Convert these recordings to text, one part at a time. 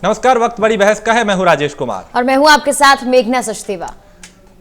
नमस्कार, वक्त बड़ी बहस का है। मैं हूं राजेश कुमार और मैं हूं आपके साथ मेघना सचदेवा।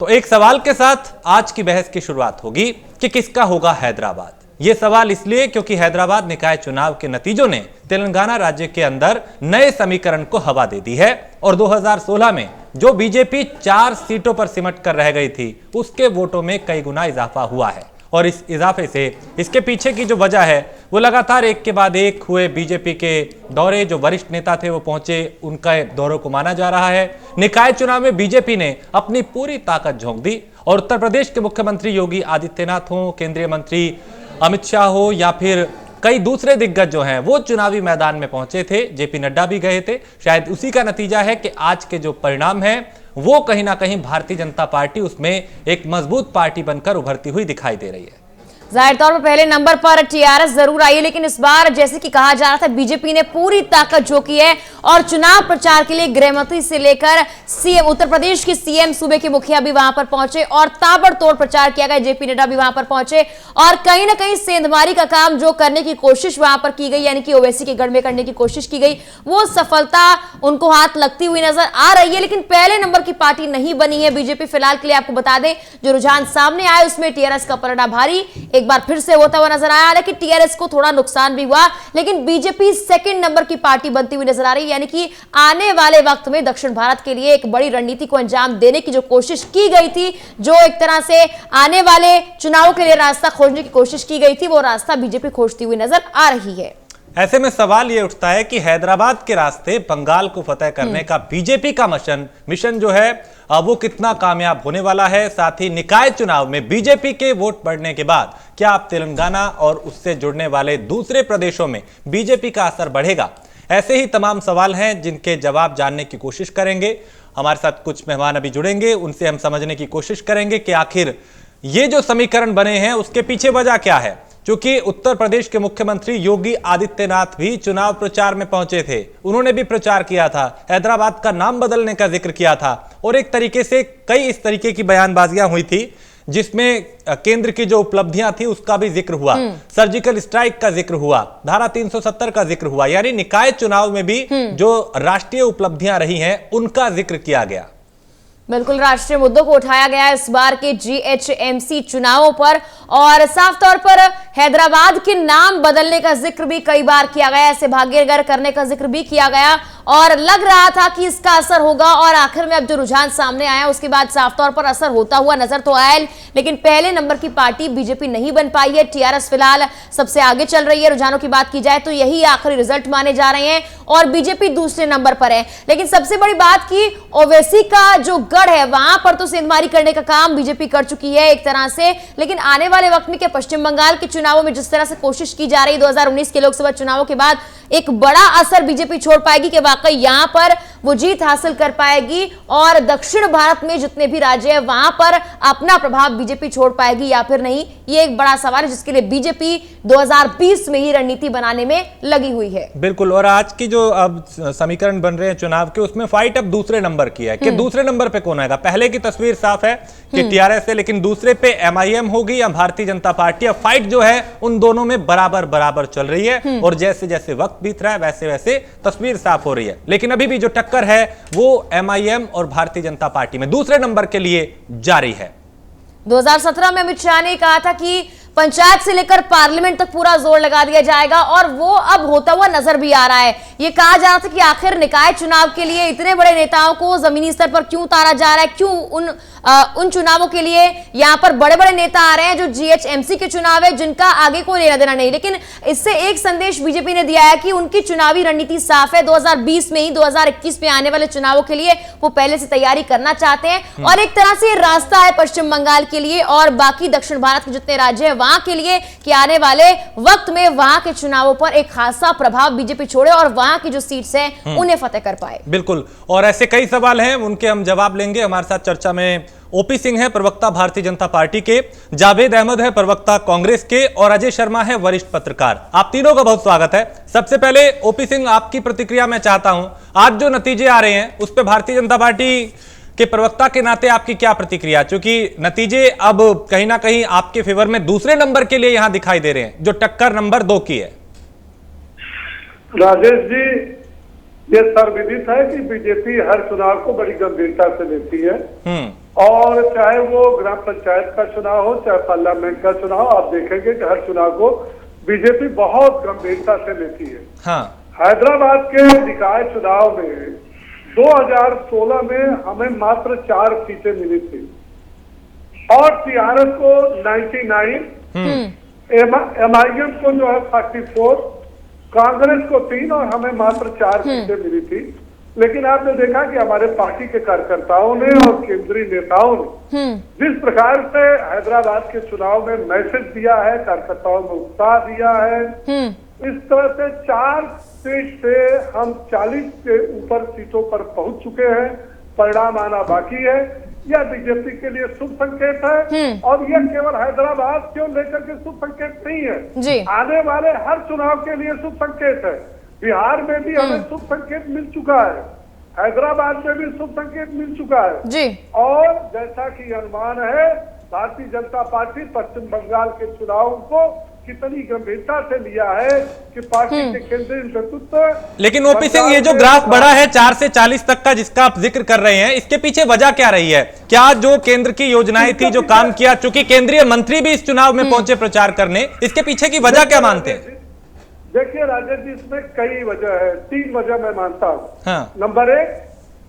तो एक सवाल के साथ आज की बहस की शुरुआत होगी कि किसका होगा हैदराबाद। ये सवाल इसलिए क्योंकि हैदराबाद निकाय चुनाव के नतीजों ने तेलंगाना राज्य के अंदर नए समीकरण को हवा दे दी है और 2016 में जो बीजेपी 4 सीटों पर सिमट कर रह गई थी, उसके वोटों में कई गुना इजाफा हुआ है। और इस इजाफे से इसके पीछे की जो वजह है वो लगातार एक के बाद एक हुए बीजेपी के दौरे, जो वरिष्ठ नेता थे वो पहुंचे, उनका दौरों को माना जा रहा है। निकाय चुनाव में बीजेपी ने अपनी पूरी ताकत झोंक दी और उत्तर प्रदेश के मुख्यमंत्री योगी आदित्यनाथ हो, केंद्रीय मंत्री अमित शाह हो या फिर कई दूसरे दिग्गज जो हैं वो चुनावी मैदान में पहुंचे थे। जेपी नड्डा भी गए थे। शायद उसी का नतीजा है कि आज के जो परिणाम है वो कहीं ना कहीं भारतीय जनता पार्टी उसमें एक मजबूत पार्टी बनकर उभरती हुई दिखाई दे रही है। जाहिर तौर पर पहले नंबर पर टीआरएस जरूर आई है, लेकिन इस बार जैसे कि कहा जा रहा था बीजेपी ने पूरी ताकत झोंकी है और चुनाव प्रचार के लिए गृहमंत्री से लेकर सीएम, उत्तर प्रदेश की सीएम, सूबे के मुखिया भी वहां पर पहुंचे और ताबड़तोड़ प्रचार किया गया। जेपी नड्डा भी वहां पर पहुंचे और कहीं ना कहीं सेंधमारी का काम जो करने की कोशिश वहां पर की गई, यानी कि ओवैसी के गढ़ में करने की कोशिश की गई, वो सफलता उनको हाथ लगती हुई नजर आ रही है। लेकिन पहले नंबर की पार्टी नहीं बनी है बीजेपी। फिलहाल के लिए आपको बता दें, जो रुझान सामने आए उसमें टीआरएस का पलड़ा भारी एक बार फिर से होता हुआ नजर आया। हालांकि टीआरएस को थोड़ा नुकसान भी हुआ, लेकिन बीजेपी सेकंड नंबर की पार्टी बनती हुई नजर आ रही है। यानी कि आने वाले वक्त में दक्षिण भारत के लिए एक बड़ी रणनीति को अंजाम देने की जो कोशिश की गई थी, जो एक तरह से आने वाले चुनावों के लिए रास्ता खोजने की कोशिश की गई थी, वो रास्ता बीजेपी खोजती हुई नजर आ रही है। ऐसे में सवाल यह उठता है कि हैदराबाद के रास्ते बंगाल को फतेह करने का बीजेपी का मिशन जो है वो कितना कामयाब होने वाला है। साथ ही निकाय चुनाव में बीजेपी के वोट बढ़ने के बाद क्या अब तेलंगाना और उससे जुड़ने वाले दूसरे प्रदेशों में बीजेपी का असर बढ़ेगा? ऐसे ही तमाम सवाल हैं जिनके जवाब जानने की कोशिश करेंगे। हमारे साथ कुछ मेहमान अभी जुड़ेंगे, उनसे हम समझने की कोशिश करेंगे कि आखिर ये जो समीकरण बने हैं उसके पीछे वजह क्या है। क्योंकि उत्तर प्रदेश के मुख्यमंत्री योगी आदित्यनाथ भी चुनाव प्रचार में पहुंचे थे, उन्होंने भी प्रचार किया था, हैदराबाद का नाम बदलने का जिक्र किया था और एक तरीके से कई इस तरीके की बयानबाजियां हुई थी जिसमें केंद्र की जो उपलब्धियां थी उसका भी जिक्र हुआ, सर्जिकल स्ट्राइक का जिक्र हुआ, धारा 370 का जिक्र हुआ। यानी निकाय चुनाव में भी जो राष्ट्रीय उपलब्धियां रही हैं उनका जिक्र किया गया। बिल्कुल, राष्ट्रीय मुद्दों को उठाया गया इस बार के जीएचएमसी चुनावों पर और साफ तौर पर हैदराबाद के नाम बदलने का जिक्र भी कई बार किया गया, ऐसे भाग्यनगर करने का जिक्र भी किया गया और लग रहा था कि इसका असर होगा। और आखिर में अब जो रुझान सामने आया उसके बाद साफ तौर पर असर होता हुआ नजर तो आया, लेकिन पहले नंबर की पार्टी बीजेपी नहीं बन पाई है। टीआरएस फिलहाल सबसे आगे चल रही है। रुझानों की बात की जाए तो यही आखिरी रिजल्ट माने जा रहे हैं और बीजेपी दूसरे नंबर पर है। लेकिन सबसे बड़ी बात की ओवैसी का जो गढ़ है वहां पर तो सेंधमारी करने का काम बीजेपी कर चुकी है एक तरह से। लेकिन आने वाले वक्त में क्या पश्चिम बंगाल के चुनावों में जिस तरह से कोशिश की जा रही 2019 के लोकसभा चुनावों के बाद, एक बड़ा असर बीजेपी छोड़ पाएगी कि वाकई यहां पर वो जीत हासिल कर पाएगी और दक्षिण भारत में जितने भी राज्य हैं वहां पर अपना प्रभाव बीजेपी छोड़ पाएगी या फिर नहीं, ये एक बड़ा सवाल है जिसके लिए बीजेपी 2020 में ही रणनीति बनाने में लगी हुई है। बिल्कुल, और आज की जो अब समीकरण बन रहे हैं चुनाव के, उसमें फाइट अब दूसरे नंबर की है कि दूसरे नंबर पे कौन आएगा। पहले की तस्वीर साफ है कि टीआरएस है, लेकिन दूसरे पे एमआईएम होगी या भारतीय जनता पार्टी। अब फाइट जो है उन दोनों में बराबर बराबर चल रही है और जैसे जैसे वक्त बीत रहा है वैसे वैसे तस्वीर साफ हो रही है। लेकिन अभी भी जो टक्कर है वो एमआईएम और भारतीय जनता पार्टी में दूसरे नंबर के लिए जारी है। 2017 में अमित शाह ने कहा था कि पंचायत से लेकर पार्लियामेंट तक पूरा जोर लगा दिया जाएगा और वो अब होता हुआ नजर भी आ रहा है। ये कहा जा रहा था कि आखिर निकाय चुनाव के लिए इतने बड़े नेताओं को जमीनी स्तर पर क्यों उतारा जा रहा है, क्यों उन चुनावों के लिए यहां पर बड़े बड़े नेता आ रहे हैं जो जीएचएमसी के चुनाव है जिनका आगे कोई लेना देना नहीं। लेकिन इससे एक संदेश बीजेपी ने दिया है कि उनकी चुनावी रणनीति साफ है। 2020 में ही 2021 में आने वाले चुनावों के लिए वो पहले से तैयारी करना चाहते हैं और एक तरह से रास्ता है पश्चिम बंगाल के लिए और बाकी दक्षिण भारत के जितने राज्य हैं वहां के लिए कि आने वाले वक्त में वहां के चुनावों पर एक खासा प्रभाव बीजेपी छोड़े और वहां की जो सीट्स हैं उन्हें फतेह कर पाए। बिल्कुल, और ऐसे कई सवाल हैं, उनके हम जवाब लेंगे। हमारे साथ चर्चा में ओपी सिंह है, प्रवक्ता भारतीय जनता पार्टी के, जावेद अहमद है, प्रवक्ता कांग्रेस के, और अजय शर्मा है, वरिष्ठ पत्रकार। आप तीनों का बहुत स्वागत है। सबसे पहले ओपी सिंह, आपकी प्रतिक्रिया मैं चाहता हूं। आज जो नतीजे आ रहे हैं उस पर भारतीय जनता पार्टी के प्रवक्ता के नाते आपकी क्या प्रतिक्रिया, क्योंकि नतीजे अब कहीं ना कहीं आपके फेवर में दूसरे नंबर के लिए यहां दिखाई दे रहे हैं, जो टक्कर नंबर 2 की है। राजेश जी, ये सर्वविदित है कि बीजेपी हर चुनाव को बड़ी गंभीरता से लेती है और चाहे वो ग्राम पंचायत का चुनाव हो चाहे पार्लियामेंट का चुनाव, आप देखेंगे कि हर चुनाव को बीजेपी बहुत गंभीरता से लेती है। हाँ। हैदराबाद के निकाय चुनाव में 2016 में हमें मात्र 4 सीटें मिली थी और टीआरएस को 99, एमआईएम को जो है 44, कांग्रेस को 3 और हमें मात्र 4 सीटें मिली थी। लेकिन आपने देखा कि हमारे पार्टी के कार्यकर्ताओं ने और केंद्रीय नेताओं ने जिस प्रकार से हैदराबाद के चुनाव में मैसेज दिया है, कार्यकर्ताओं में उत्साह दिया है, इस तरह से 4 सीट से हम 40 के ऊपर सीटों पर पहुंच चुके हैं। परिणाम आना बाकी है। यह बीजेपी के लिए शुभ संकेत है और यह केवल हैदराबाद क्यों लेकर के शुभ संकेत नहीं है, आने वाले हर चुनाव के लिए शुभ संकेत है। बिहार में भी हमें शुभ संकेत मिल चुका है, हैदराबाद में भी शुभ संकेत मिल चुका है जी। और जैसा कि अनुमान है, भारतीय जनता पार्टी पश्चिम बंगाल के चुनाव को कितनी गंभीरता से लिया है कि पार्टी के केंद्रीय नेतृत्व। लेकिन ओपी सिंह, ये जो ग्राफ बढ़ा है 4 से 40 तक का जिसका आप जिक्र कर रहे हैं, इसके पीछे वजह क्या रही है? क्या जो केंद्र की योजनाएं थी, जो काम किया, चूंकि केंद्रीय मंत्री भी इस चुनाव में पहुंचे प्रचार करने, इसके पीछे की वजह क्या मानते हैं? देखिए राजेश जी, इसमें कई वजह है, 3 वजह मैं मानता हूँ। हाँ। नंबर 1,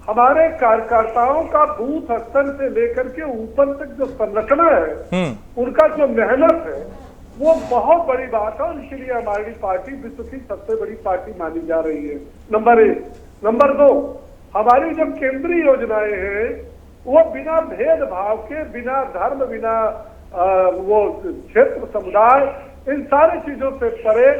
हमारे कार्यकर्ताओं का बूथ स्तर से लेकर के ऊपर तक जो संरचना है, उनका जो मेहनत है, वो बहुत बड़ी बात है और इसीलिए हमारी पार्टी विश्व की सबसे बड़ी पार्टी मानी जा रही है। नंबर 1। नंबर 2, हमारी जो केंद्रीय योजनाएं हैं वो बिना भेदभाव के, बिना धर्म, बिना वो क्षेत्र, समुदाय, इन सारी चीजों से परे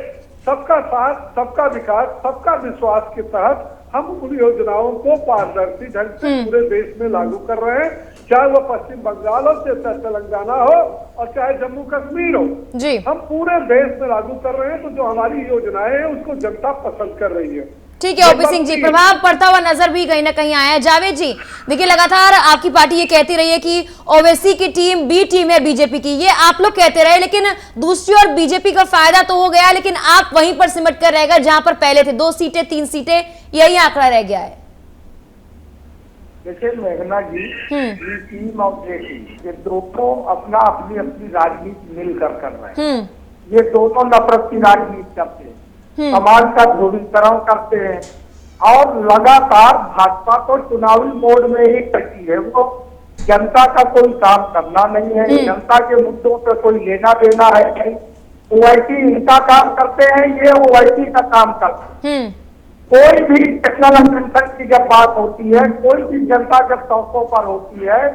सबका साथ, सबका विकास, सबका विश्वास के तहत हम उन योजनाओं को पारदर्शी ढंग से पूरे देश में लागू कर रहे हैं, चाहे वो पश्चिम बंगाल हो, चाहे तेलंगाना हो और चाहे जम्मू कश्मीर हो जी। हम पूरे देश में लागू कर रहे हैं। तो जो हमारी योजनाएं हैं उसको जनता पसंद कर रही है। ठीक है ओपी सिंह जी, प्रभाव पड़ता हुआ नजर भी कहीं ना कहीं आया है। जावेद जी, देखिए लगातार आपकी पार्टी ये कहती रही है कि ओवैसी की टीम बी टीम है बीजेपी की, ये आप लोग कहते रहे, लेकिन दूसरी ओर बीजेपी का फायदा तो हो गया, लेकिन आप वहीं पर सिमट कर रह गए जहां पर पहले थे। 2 सीटें 3 सीटें, यही आंकड़ा रह गया है। देखिए मेघना जी, बी टीम और ए टीम, ये दोनों अपना अपनी अपनी राजनीति मिलकर कर रहे हैं। ये दोनों नफरत की राजनीति करते हैं, समाज का ध्रुवीकरण करते हैं और लगातार भाजपा को चुनावी मोड में ही करती है। वो जनता का कोई काम करना नहीं है, जनता के मुद्दों पे कोई लेना देना है नहीं। ओवैसी इनका काम करते हैं, ये ओवैसी का काम करते हैं। कोई भी नेशनल कन्वेंशन की जब बात होती है, कोई भी जनता जब सड़कों पर होती है,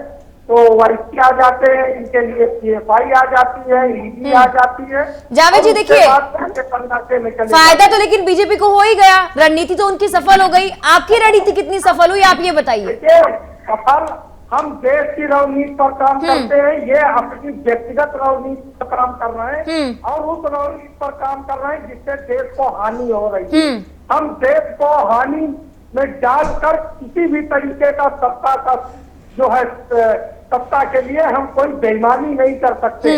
तो ओवैसी आ जाते हैं, इनके लिए पीएफआई आ जाती है, ईडी आ जाती है। जावेद जी देखिए, फायदा फायदा तो लेकिन बीजेपी को हो ही गया, रणनीति तो उनकी सफल हो गई। आपकी रणनीति कितनी सफल हुई, आप ये बताइए। सफल, हम देश की रणनीति पर काम करते हैं, ये अपनी व्यक्तिगत रणनीति पर काम कर रहे हैं और उस रणनीति पर काम कर रहे हैं जिससे देश को हानि हो रही है। हम देश को हानि में डालकर किसी भी तरीके का सत्ता का जो है, सत्ता के लिए हम कोई बेईमानी नहीं कर सकते।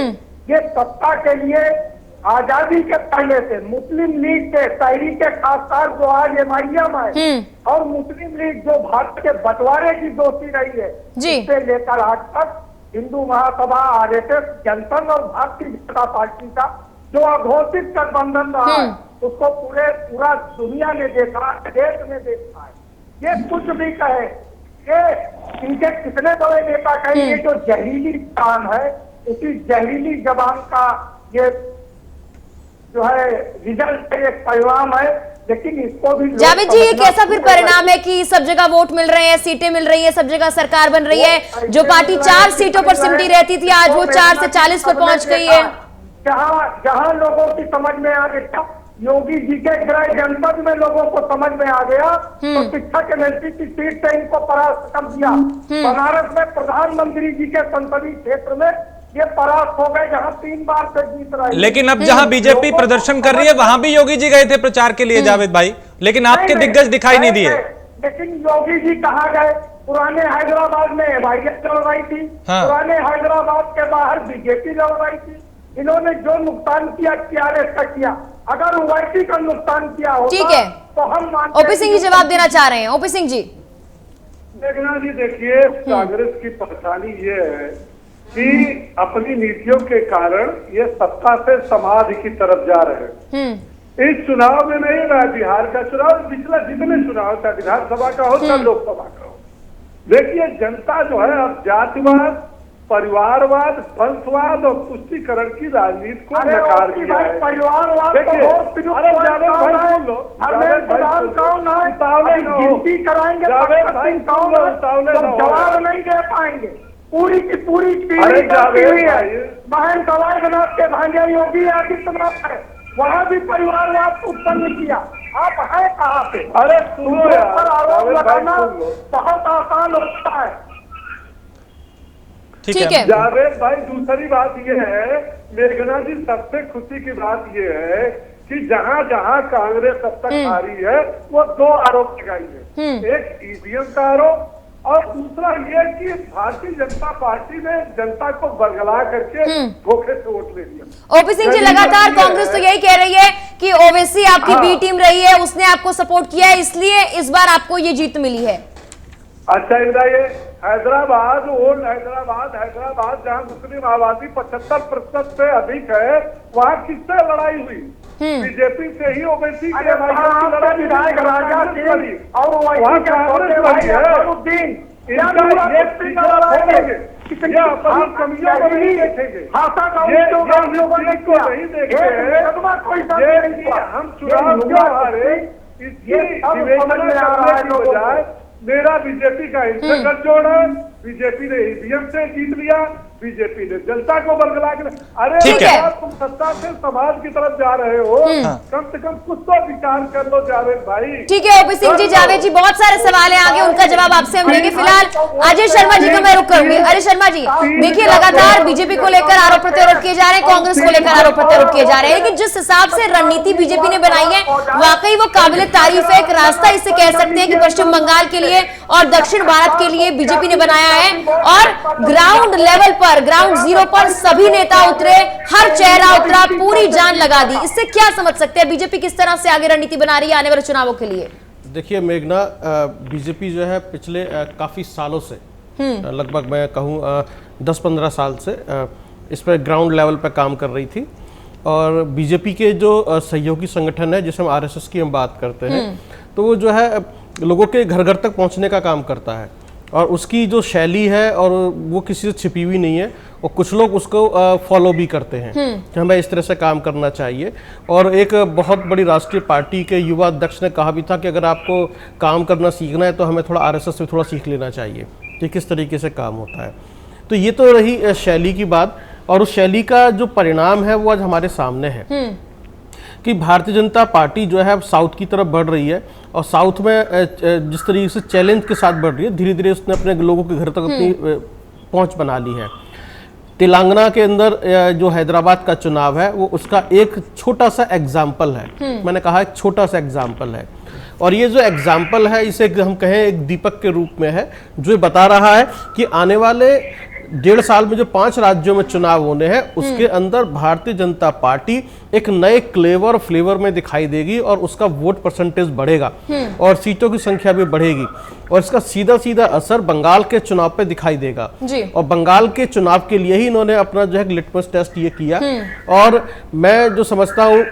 ये सत्ता के लिए आजादी के पहले से मुस्लिम लीग के शहरी के खासदार जो आज एमआईएम है और मुस्लिम लीग जो भारत के बंटवारे की दोषी रही है, इससे लेकर आज तक हिंदू महासभा, आरएसएस, जनसंघ और भारतीय जनता पार्टी का जो अघोषित गठबंधन रहा है, उसको पूरा दुनिया ने देखा, देश ने देखा है। ये कुछ भी कहे, ये इनके कितने बड़े नेता कहेंगे, जो जहरीली जबान है, उसी जहरीली जबान का ये जो है रिजल्ट, एक परिणाम है। लेकिन इसको भी जावेद जी, ये कैसा फिर परिणाम है कि सब जगह वोट मिल रहे हैं, सीटें मिल रही है, सब जगह सरकार बन रही है। जो पार्टी 4 सीटों पर सिमटी रहती थी, आज वो 4 से 40 पर पहुंच गई है। जहां लोगों की समझ में आ गया, योगी जी के गृह जनपद में लोगों को समझ में आ गया, तो शिक्षक एमएलसी की सीट से इनको परास्त कर दिया। बनारस में प्रधानमंत्री जी के संसदीय क्षेत्र में ये परास्त हो गए, जहां 3 बार से जीत रहे। लेकिन अब जहां बीजेपी प्रदर्शन कर रही है, वहां भी योगी जी गए थे प्रचार के लिए जावेद भाई, लेकिन आपके दिग्गज दिखाई नहीं दिए। लेकिन योगी जी कहाँ गए? पुराने हैदराबाद में एमआईएम चल रही थी, पुराने हैदराबाद के बाहर बीजेपी लड़ रही थी। इन्होंने जो नुकसान किया टीआरएस का किया। अगर ओवैसी का नुकसान किया होता तो तो हम मानते ओपी सिंह जी जवाब देना चाह रहे हैं। ओपी सिंह जी, मेघना जी देखिए, कांग्रेस की परेशानी ये है कि अपनी नीतियों के कारण ये सत्ता से समाधि की तरफ जा रहे हैं। इस चुनाव में नहीं रहा, बिहार का चुनाव, पिछला जितने चुनाव, चाहे विधानसभा का हो चाहे लोकसभा का हो, देखिए जनता जो है अब जातिवाद, परिवारवाद, वंशवाद और पुष्टिकरण की राजनीति को नकार दिया है। परिवारवाद देखिए, अरे जावेद भाई सुन लो, जावेद भाई उतावले न हो, गिनती कराएंगे, जावेद भाई सुन लो, उतावले न हो। जवाब नहीं दे पाएंगे। पूरी की पूरी अरे जावेद हुई है। भाई, बहन कवायनाथ के भांजे योगी आदित्यनाथ है, वहाँ भी परिवारवाद उत्पन्न किया। आप है कहाँ पे? अरे सुनो यार, पर आरोप जावेद भाई लगाना सुन लो। बहुत आसान होता है। ठीक है। जावेद भाई, दूसरी बात ये है, मेघना जी, सबसे खुशी की बात ये है कि जहां जहां कांग्रेस अब तक आ रही है, वो दो आरोप लगाई है। एक ईवीएम का आरोप और दूसरा ये कि भारतीय जनता पार्टी ने जनता को बरगला करके धोखे से वोट ले लिया। ओपी सिंह जी, लगातार कांग्रेस तो यही कह रही है कि ओवैसी आपकी बी टीम रही है, उसने आपको सपोर्ट किया है, इसलिए इस बार आपको ये जीत मिली है। अच्छा, ये हैदराबाद, ओल्ड हैदराबाद जहां मुस्लिम आबादी 75% से अधिक है, वहां किससे लड़ाई हुई? बीजेपी से ही, ओवैसी के विधायक राजा सिंह और वहाँ कांग्रेस लड़ी है। इनका ये पिछड़ा छोड़ेंगे, ये अपनी कमियों को नहीं देखेंगे, ये चीज को नहीं देखते हैं। ये हम चुनाव क्यों हारे, इसकी विवेचना करने की बजाय मेरा बीजेपी का इनसे गठजोड़ है, बीजेपी ने ईवीएम से जीत लिया, बीजेपी ने जनता को बरगला के, अरे ठीक है। तुम सत्ता से समाज की तरफ जा रहे हो, कम से कम कुछ तो विचार कर लो जावेद भाई। ठीक है ओपी सिंह जी, जावेद जी, बहुत सारे सवाल हैं आगे, उनका जवाब आपसे हम लेंगे। फिलहाल अजय शर्मा जी को मैं रुक करूंगी। अजय शर्मा जी, देखिए लगातार बीजेपी को लेकर आरोप प्रत्यारोप किए जा रहे हैं, कांग्रेस को लेकर आरोप प्रत्यारोप किए जा रहे हैं, लेकिन जिस हिसाब से रणनीति बीजेपी ने बनाई है, वाकई वो काबिल तारीफ है। एक रास्ता इसे कह सकते हैं कि पश्चिम बंगाल के लिए और दक्षिण भारत के लिए बीजेपी ने बनाया है, और ग्राउंड लेवल पर, ग्राउंड जीरो पर सभी नेता उतरे, हर चेहरा उतरा, पूरी जान लगा दी। इससे क्या समझ सकते हैं बीजेपी किस तरह से आगे रणनीति बना रही है आने वाले चुनावों के लिए? देखिए मेघना, बीजेपी जो है पिछले काफी सालों से, लगभग मैं कहूँ 10-15 साल से इस पर ग्राउंड लेवल पर काम कर रही थी। और बीजेपी के जो सहयोगी संगठन है, जिसे हम आरएसएस की हम बात करते हैं, तो वो जो है लोगों के घर घर तक पहुंचने का काम करता है, और उसकी जो शैली है और वो किसी से छिपी हुई नहीं है, और कुछ लोग उसको फॉलो भी करते हैं कि हमें इस तरह से काम करना चाहिए। और एक बहुत बड़ी राष्ट्रीय पार्टी के युवा अध्यक्ष ने कहा भी था कि अगर आपको काम करना सीखना है तो हमें थोड़ा आरएसएस से थोड़ा सीख लेना चाहिए कि किस तरीके से काम होता है। तो ये तो रही शैली की बात, और उस शैली का जो परिणाम है वो आज हमारे सामने है कि भारतीय जनता पार्टी जो है अब साउथ की तरफ बढ़ रही है, और साउथ में जिस तरीके से चैलेंज के साथ बढ़ रही है, धीरे धीरे उसने अपने लोगों के घर तक अपनी पहुंच बना ली है। तेलंगाना के अंदर जो हैदराबाद का चुनाव है वो उसका एक छोटा सा एग्जाम्पल है। मैंने कहा एक छोटा सा एग्जाम्पल है, और ये जो एग्जाम्पल है इसे हम कहें एक दीपक के रूप में है, जो बता रहा है कि आने वाले 1.5 साल में जो 5 राज्यों में चुनाव होने हैं, उसके अंदर भारतीय जनता पार्टी एक नए फ्लेवर में दिखाई देगी, और उसका वोट परसेंटेज बढ़ेगा और सीटों की संख्या भी बढ़ेगी, और इसका सीधा सीधा असर बंगाल के चुनाव पे दिखाई देगा जी। और बंगाल के चुनाव के लिए ही इन्होंने अपना जो है लिटमस टेस्ट ये किया। और मैं जो समझता हूँ,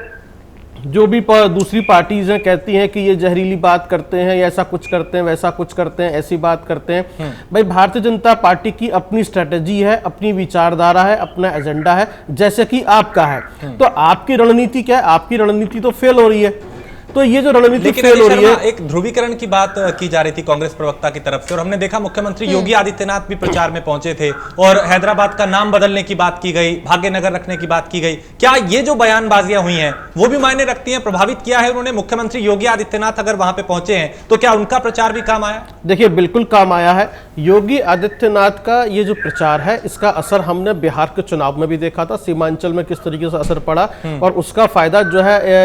जो भी दूसरी पार्टीज हैं कहती हैं कि ये जहरीली बात करते हैं, या ऐसा कुछ करते हैं, वैसा कुछ करते हैं, ऐसी बात करते हैं, भाई भारतीय जनता पार्टी की अपनी स्ट्रेटेजी है, अपनी विचारधारा है, अपना एजेंडा है, जैसे कि आपका है। तो आपकी रणनीति क्या है? आपकी रणनीति तो फेल हो रही है। तो ये जो रणनीति फेल हो रही है, एक ध्रुवीकरण की बात की जा रही थी कांग्रेस प्रवक्ता की तरफ से, और हमने देखा मुख्यमंत्री योगी आदित्यनाथ भी प्रचार में पहुंचे थे, और हैदराबाद का नाम बदलने की बात की गई, भाग्यनगर रखने की बात की गई। क्या ये जो बयानबाजियां हुई हैं वो भी मायने रखती हैं? प्रभावित किया है उन्होंने? मुख्यमंत्री योगी आदित्यनाथ अगर वहां पे पहुंचे हैं तो क्या उनका प्रचार भी काम आया? देखिए बिल्कुल काम आया है। योगी आदित्यनाथ का ये जो प्रचार है, इसका असर हमने बिहार के चुनाव में भी देखा था, सीमांचल में किस तरीके से असर पड़ा, और उसका फायदा जो है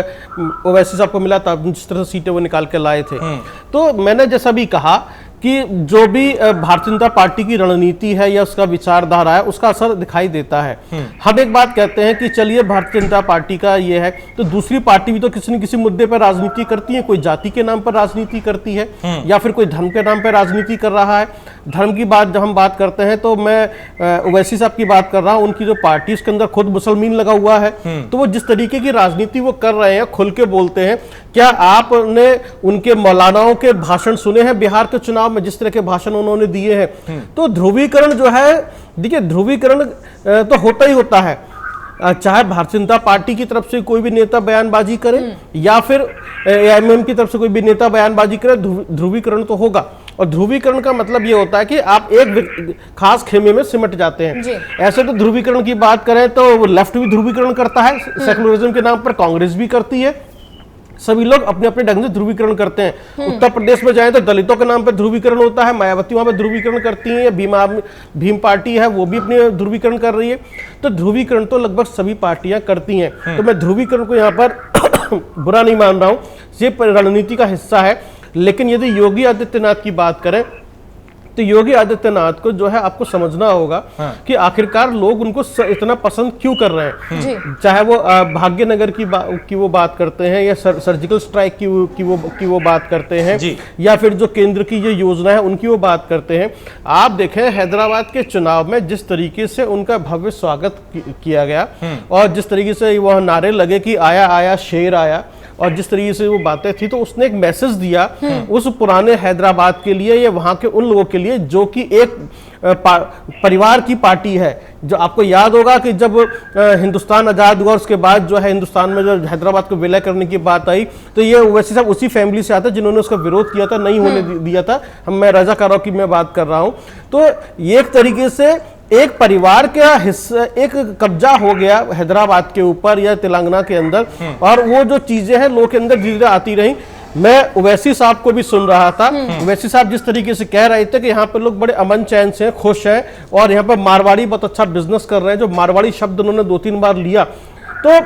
ओवैसी साहब को मिला था, जिस तरह से सीटें वो निकाल के लाए थे। तो मैंने जैसा भी कहा कि जो भी भारतीय जनता पार्टी की रणनीति है या उसका विचारधारा है उसका असर दिखाई देता है। हम एक बात कहते हैं कि चलिए भारतीय जनता पार्टी का ये है, तो दूसरी पार्टी भी तो किसी न किसी मुद्दे पर राजनीति करती है। कोई जाति के नाम पर राजनीति करती है या फिर कोई धर्म के नाम पर राजनीति कर रहा है। धर्म की बात जब हम बात करते हैं तो मैं ओवैसी साहब की बात कर रहा हूं, उनकी जो पार्टी उसके अंदर खुद मुसलमान लगा हुआ है, तो वो जिस तरीके की राजनीति वो कर रहे हैं, खुल के बोलते हैं। क्या आपने उनके मौलानाओं के भाषण सुने हैं बिहार के चुनाव में, जिस तरह के भाषण उन्होंने दिए हैं? तो ध्रुवीकरण जो है, देखिए ध्रुवीकरण तो होता ही होता है, चाहे भारतीय जनता पार्टी की तरफ से कोई भी नेता बयानबाजी करे या फिर एआईएमआईएम की तरफ से कोई भी नेता बयानबाजी करे, ध्रुवीकरण तो होगा। और ध्रुवीकरण का मतलब ये होता है कि आप एक खास खेमे में सिमट जाते हैं। ऐसे तो ध्रुवीकरण की बात करें तो लेफ्ट भी ध्रुवीकरण करता है, सेकुलरिज्म के नाम पर कांग्रेस भी करती है, सभी लोग अपने अपने ढंग से ध्रुवीकरण करते हैं। उत्तर प्रदेश में जाएं तो दलितों के नाम पर ध्रुवीकरण होता है, मायावती वहां पर ध्रुवीकरण करती है, भीम पार्टी है वो भी अपने ध्रुवीकरण कर रही है। तो ध्रुवीकरण तो लगभग सभी पार्टियां करती हैं। तो मैं ध्रुवीकरण को यहाँ पर बुरा नहीं मान रहा हूं, ये रणनीति का हिस्सा है। लेकिन यदि योगी आदित्यनाथ की बात करें तो योगी आदित्यनाथ को जो है आपको समझना होगा कि आखिरकार लोग उनको इतना पसंद क्यों कर रहे हैं। चाहे वो भाग्यनगर की वो बात करते हैं या सर्जिकल स्ट्राइक की वो बात करते हैं या फिर जो केंद्र की जो योजना है उनकी वो बात करते हैं। आप देखें हैदराबाद के चुनाव में जिस तरीके से उनका भव्य स्वागत किया गया और जिस तरीके से वह नारे लगे कि आया आया शेर आया, और जिस तरीके से वो बातें थी, तो उसने एक मैसेज दिया उस पुराने हैदराबाद के लिए या वहां के उन लोगों के लिए जो कि एक परिवार की पार्टी है। जो आपको याद होगा कि जब हिंदुस्तान आजाद हुआ उसके बाद जो है हिंदुस्तान में जो हैदराबाद को विलय करने की बात आई तो ये ओवैसी साहब उसी फैमिली से आते जिन्होंने उसका विरोध किया था, नहीं होने दिया था। मैं रजाकारों की मैं बात कर रहा हूं। तो ये एक तरीके से एक परिवार का हिस्सा, एक कब्जा हो गया हैदराबाद के ऊपर या तेलंगाना के अंदर, और वो जो चीजें हैं लोगों के अंदर धीरे धीरे आती रही। मैं ओवैसी साहब को भी सुन रहा था, ओवैसी साहब जिस तरीके से कह रहे थे कि यहाँ पे लोग बड़े अमन चैन से खुश हैं और यहाँ पर मारवाड़ी बहुत अच्छा बिजनेस कर रहे हैं, जो मारवाड़ी शब्द उन्होंने 2-3 बार लिया। तो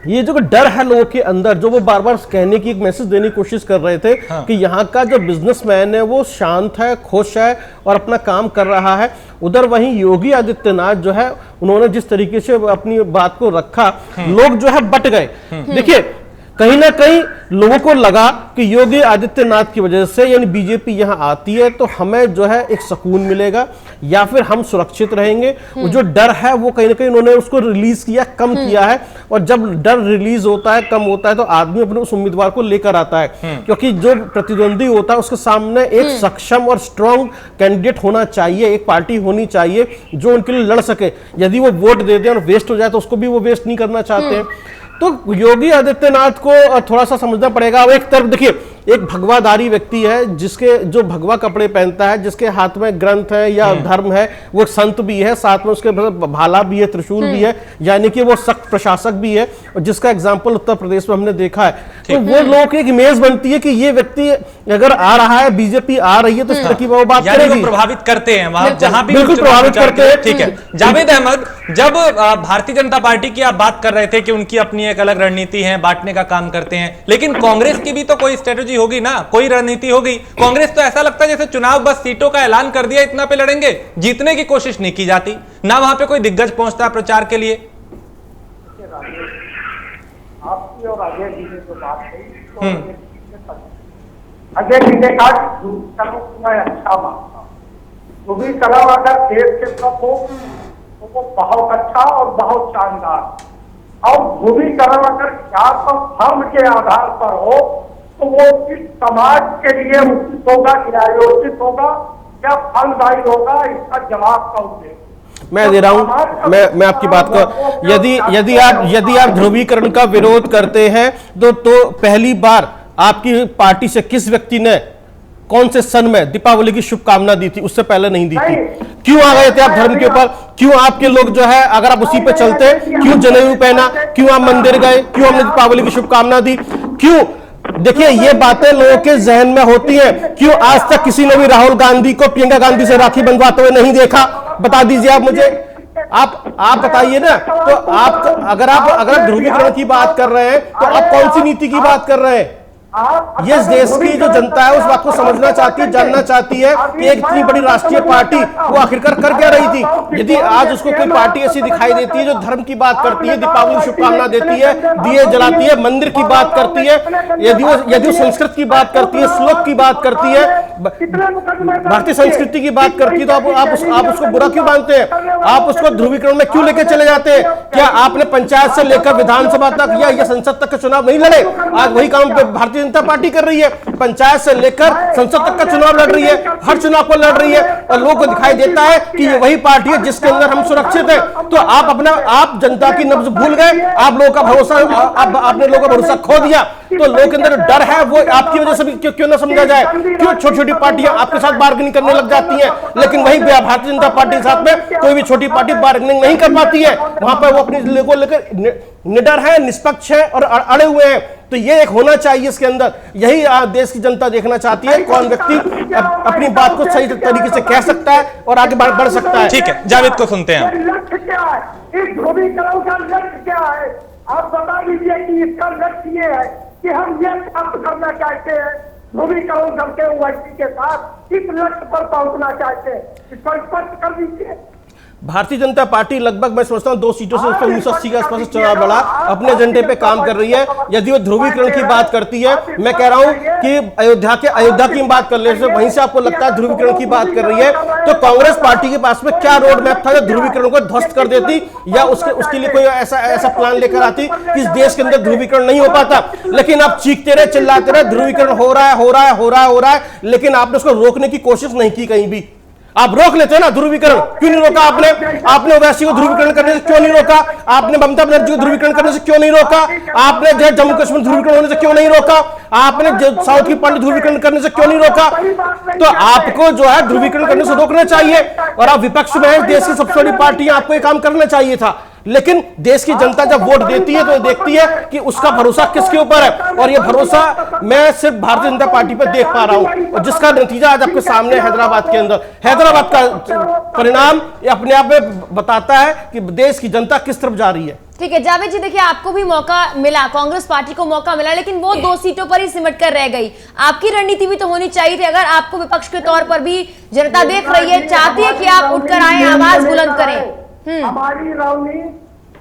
ये जो डर है लोगों के अंदर, जो वो बार बार कहने की एक मैसेज देने की कोशिश कर रहे थे कि यहाँ का जो बिजनेसमैन है वो शांत है, खुश है और अपना काम कर रहा है। उधर वहीं योगी आदित्यनाथ जो है उन्होंने जिस तरीके से अपनी बात को रखा, लोग जो है बट गए। देखिए कहीं ना कहीं लोगों को लगा कि योगी आदित्यनाथ की वजह से यानी बीजेपी यहां आती है तो हमें जो है एक सुकून मिलेगा या फिर हम सुरक्षित रहेंगे। वो जो डर है वो कहीं ना कहीं उन्होंने उसको रिलीज किया, कम किया है। और जब डर रिलीज होता है, कम होता है, तो आदमी अपने उस उम्मीदवार को लेकर आता है, क्योंकि जो प्रतिद्वंदी होता है उसके सामने एक सक्षम और स्ट्रांग कैंडिडेट होना चाहिए, एक पार्टी होनी चाहिए जो उनके लिए लड़ सके। यदि वो वोट दे दे और वेस्ट हो जाए तो उसको भी वो वेस्ट नहीं करना चाहते हैं। तो योगी आदित्यनाथ को थोड़ा सा समझना पड़ेगा। एक तरफ देखिए एक भगवाधारी व्यक्ति है जिसके जो भगवा कपड़े पहनता है, जिसके हाथ में ग्रंथ है या धर्म है, वो संत भी है, साथ में उसके भाला भी है, त्रिशूल भी है, यानी कि वो सख्त प्रशासक भी है, और जिसका एग्जाम्पल उत्तर प्रदेश में हमने देखा है। तो वो लोगों की एक इमेज बनती है कि ये व्यक्ति अगर आ रहा है, बीजेपी आ रही है तो इस तरह की वो बात करेगी। प्रभावित करते हैं वहां जहां भी बिल्कुल प्रभावित करते हैं। ठीक है जावेद अहमद, जब भारतीय जनता पार्टी की आप बात कर रहे थे कि उनकी अपनी एक अलग रणनीति है, बांटने का काम करते हैं, लेकिन कांग्रेस की भी तो कोई स्ट्रेटेजी होगी ना, कोई रणनीति होगी। कांग्रेस तो ऐसा लगता है जैसे चुनाव बस सीटों का ऐलान कर दिया, इतना पे लड़ेंगे, जीतने की कोशिश नहीं की जाती, ना वहां पे कोई दिग्गज पहुंचता प्रचार के लिए। आपकी और अजय जी ने जो बात कही, अजय जी ने कहा मैं अच्छा मानता हूँ, भी कलम अगर देश के सब हो तो वो बहुत अच्छा और बहुत शानदार, और ध्रुवीकरण अगर जात और धर्म के आधार पर हो तो वो किस समाज के लिए उचित होगा, न्यायोचित होगा या फलदायी होगा, इसका जवाब कौन देगा। मैं दे रहा हूं, मैं आपकी बात को, यदि आप ध्रुवीकरण का विरोध करते हैं तो पहली बार आपकी पार्टी से किस व्यक्ति ने कौन से सन में दीपावली की शुभकामना दी थी? उससे पहले नहीं दी थी। क्यों आ गए थे आप धर्म के ऊपर? क्यों आपके लोग जो है अगर आप उसी पे चलते, क्यों जनेऊ पहना, क्यों आप मंदिर गए, क्यों हमने दीपावली की शुभकामना दी, क्यों? देखिए ये बातें लोगों के जहन में होती हैं। क्यों आज तक किसी ने भी राहुल गांधी को प्रियंका गांधी से राखी बंधवाते हुए नहीं देखा? बता दीजिए आप मुझे, आप बताइए ना। तो आप अगर ध्रुवीकरण की बात कर रहे हैं तो आप कौन सी नीति की बात कर रहे हैं? ये इस देश की जो जनता है उस बात को समझना चाहती है, जानना चाहती है कि एक इतनी बड़ी राष्ट्रीय पार्टी वो आखिरकार कर क्या रही थी। यदि आज उसको कोई पार्टी ऐसी दिखाई देती है जो धर्म की बात करती है, दीपावली शुभकामना देती है, दिए जलाती है, मंदिर की बात करती है, यदि वो संस्कृत की बात करती है, श्लोक की बात करती है, भारतीय संस्कृति की बात करती है, तो आप उसको बुरा क्यों मानते हैं? आप उसको ध्रुवीकरण में क्यों लेके चले जाते हैं? क्या आपने पंचायत से लेकर विधानसभा तक या संसद तक के चुनाव नहीं लड़े? आज वही काम भारतीय जनता पार्टी कर रही है, पंचायत से लेकर संसद तक का चुनाव लड़ रही है, हर चुनाव को लड़ रही है, और लोगों को दिखाई देता है कि ये वही पार्टी है जिसके अंदर हम सुरक्षित है। तो आप जनता की नब्ज भूल गए, आप लोगों का भरोसा, आपने लोगों का भरोसा खो दिया। तो लोगों के अंदर डर है, वो आपकी वजह से भी क्यों ना समझा जाए, क्यों छोटी छोटी पार्टियां आपके साथ बार्गेनिंग करने लग जाती हैं, लेकिन वही भारतीय जनता पार्टी के साथ में कोई भी छोटी पार्टी बार्गेनिंग नहीं कर पाती है। वहां पर वो अपनी लोगों को लेकर निडर है, निष्पक्ष है और अड़े हुए हैं। तो ये एक होना चाहिए इसके अंदर, यही देश की जनता देखना चाहती है, कौन व्यक्ति अपनी बात को सही तरीके से कह सकता है और आगे बढ़ सकता है। ठीक है, जावेद को सुनते हैं। लक्ष्य क्या है, इस ध्रुवीकरण का लक्ष्य क्या है? आप बता दीजिए कि इसका लक्ष्य ये है कि हम ये प्राप्त करना चाहते हैं, ध्रुवीकरण करके ओवैसी के साथ इस लक्ष्य पर पहुंचना चाहते हैं, इसको स्पष्ट कर दीजिए। भारतीय जनता पार्टी लगभग मैं समझता हूं 2 सीटों से 1980 के आसपास चुनाव लड़ा, अपने एजेंडे पे काम कर रही है। यदि वो ध्रुवीकरण की बात करती है, मैं कह रहा हूं कि अयोध्या की बात कर ले, वहीं से आपको लगता है ध्रुवीकरण की बात कर रही है, तो कांग्रेस पार्टी के पास में क्या रोड मैप था जो ध्रुवीकरण को ध्वस्त कर देती, या उसके लिए कोई ऐसा प्लान लेकर आती कि इस देश के अंदर ध्रुवीकरण नहीं हो पाता। लेकिन आप चीखते रहे, चिल्लाते रहे, ध्रुवीकरण हो रहा है, लेकिन आपने उसको रोकने की कोशिश नहीं की कहीं भी। आप रोक लेते हैं ना ध्रुवीकरण, क्यों नहीं रोका आपने ओवैसी को ध्रुवीकरण करने से क्यों नहीं रोका? आपने ममता बनर्जी को ध्रुवीकरण करने से क्यों नहीं रोका? आपने जो जम्मू कश्मीर ध्रुवीकरण होने से क्यों नहीं रोका? आपने जो साउथ की पार्टी ध्रुवीकरण करने से क्यों नहीं रोका? तो आपको जो है ध्रुवीकरण करने से रोकना चाहिए, और आप विपक्ष में हैं, देश की सबसे बड़ी पार्टी, आपको ये काम करना चाहिए था। लेकिन देश की जनता जब वोट देती है तो देखती है कि उसका भरोसा किसके ऊपर है, और ये भरोसा मैं सिर्फ भारतीय जनता पार्टी पर देख पा रहा हूं, और जिसका नतीजा आज आपके सामने हैदराबाद के अंदर, हैदराबाद का परिणाम ये अपने आप में बताता है कि देश की जनता किस तरफ जा रही है। ठीक है जावेद जी, देखिए आपको भी मौका मिला, कांग्रेस पार्टी को मौका मिला, लेकिन वो 2 सीटों पर ही सिमट कर रह गई। आपकी रणनीति भी तो होनी चाहिए थी, अगर आपको विपक्ष के तौर पर भी जनता देख रही है, चाहती है कि आप उठकर आए, आवाज बुलंद करें। हमारी रणनीति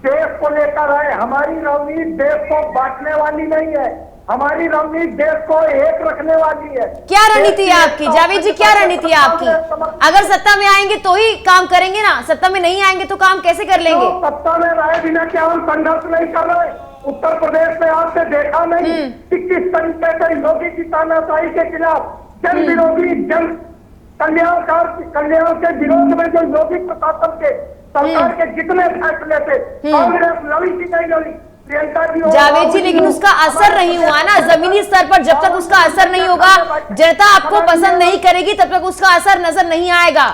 देश को लेकर है, हमारी रणनीति देश को बांटने वाली नहीं है, हमारी रणनीति देश को एक रखने वाली है। क्या रणनीति है आपकी जावेद जी, क्या रणनीति है आपकी? अगर सत्ता में आएंगे तो ही काम करेंगे ना, सत्ता में नहीं आएंगे तो काम कैसे कर लेंगे? तो सत्ता में रहे बिना क्या हम संघर्ष नहीं कर रहे? उत्तर प्रदेश में आपने देखा नहीं कि किस तरीके से योगी की तानाशाही के खिलाफ जन विरोधी, जन कल्याण के विरोध में जो योगी प्रशासन के सरकार के जितने फैसले थे, कांग्रेस लड़ी की नहीं लड़ी। जावेद जी, लेकिन उसका असर नहीं हुआ ना जमीनी स्तर पर। जब तक उसका असर नहीं होगा, जनता आपको पसंद नहीं करेगी, तब तक उसका असर नजर नहीं आएगा।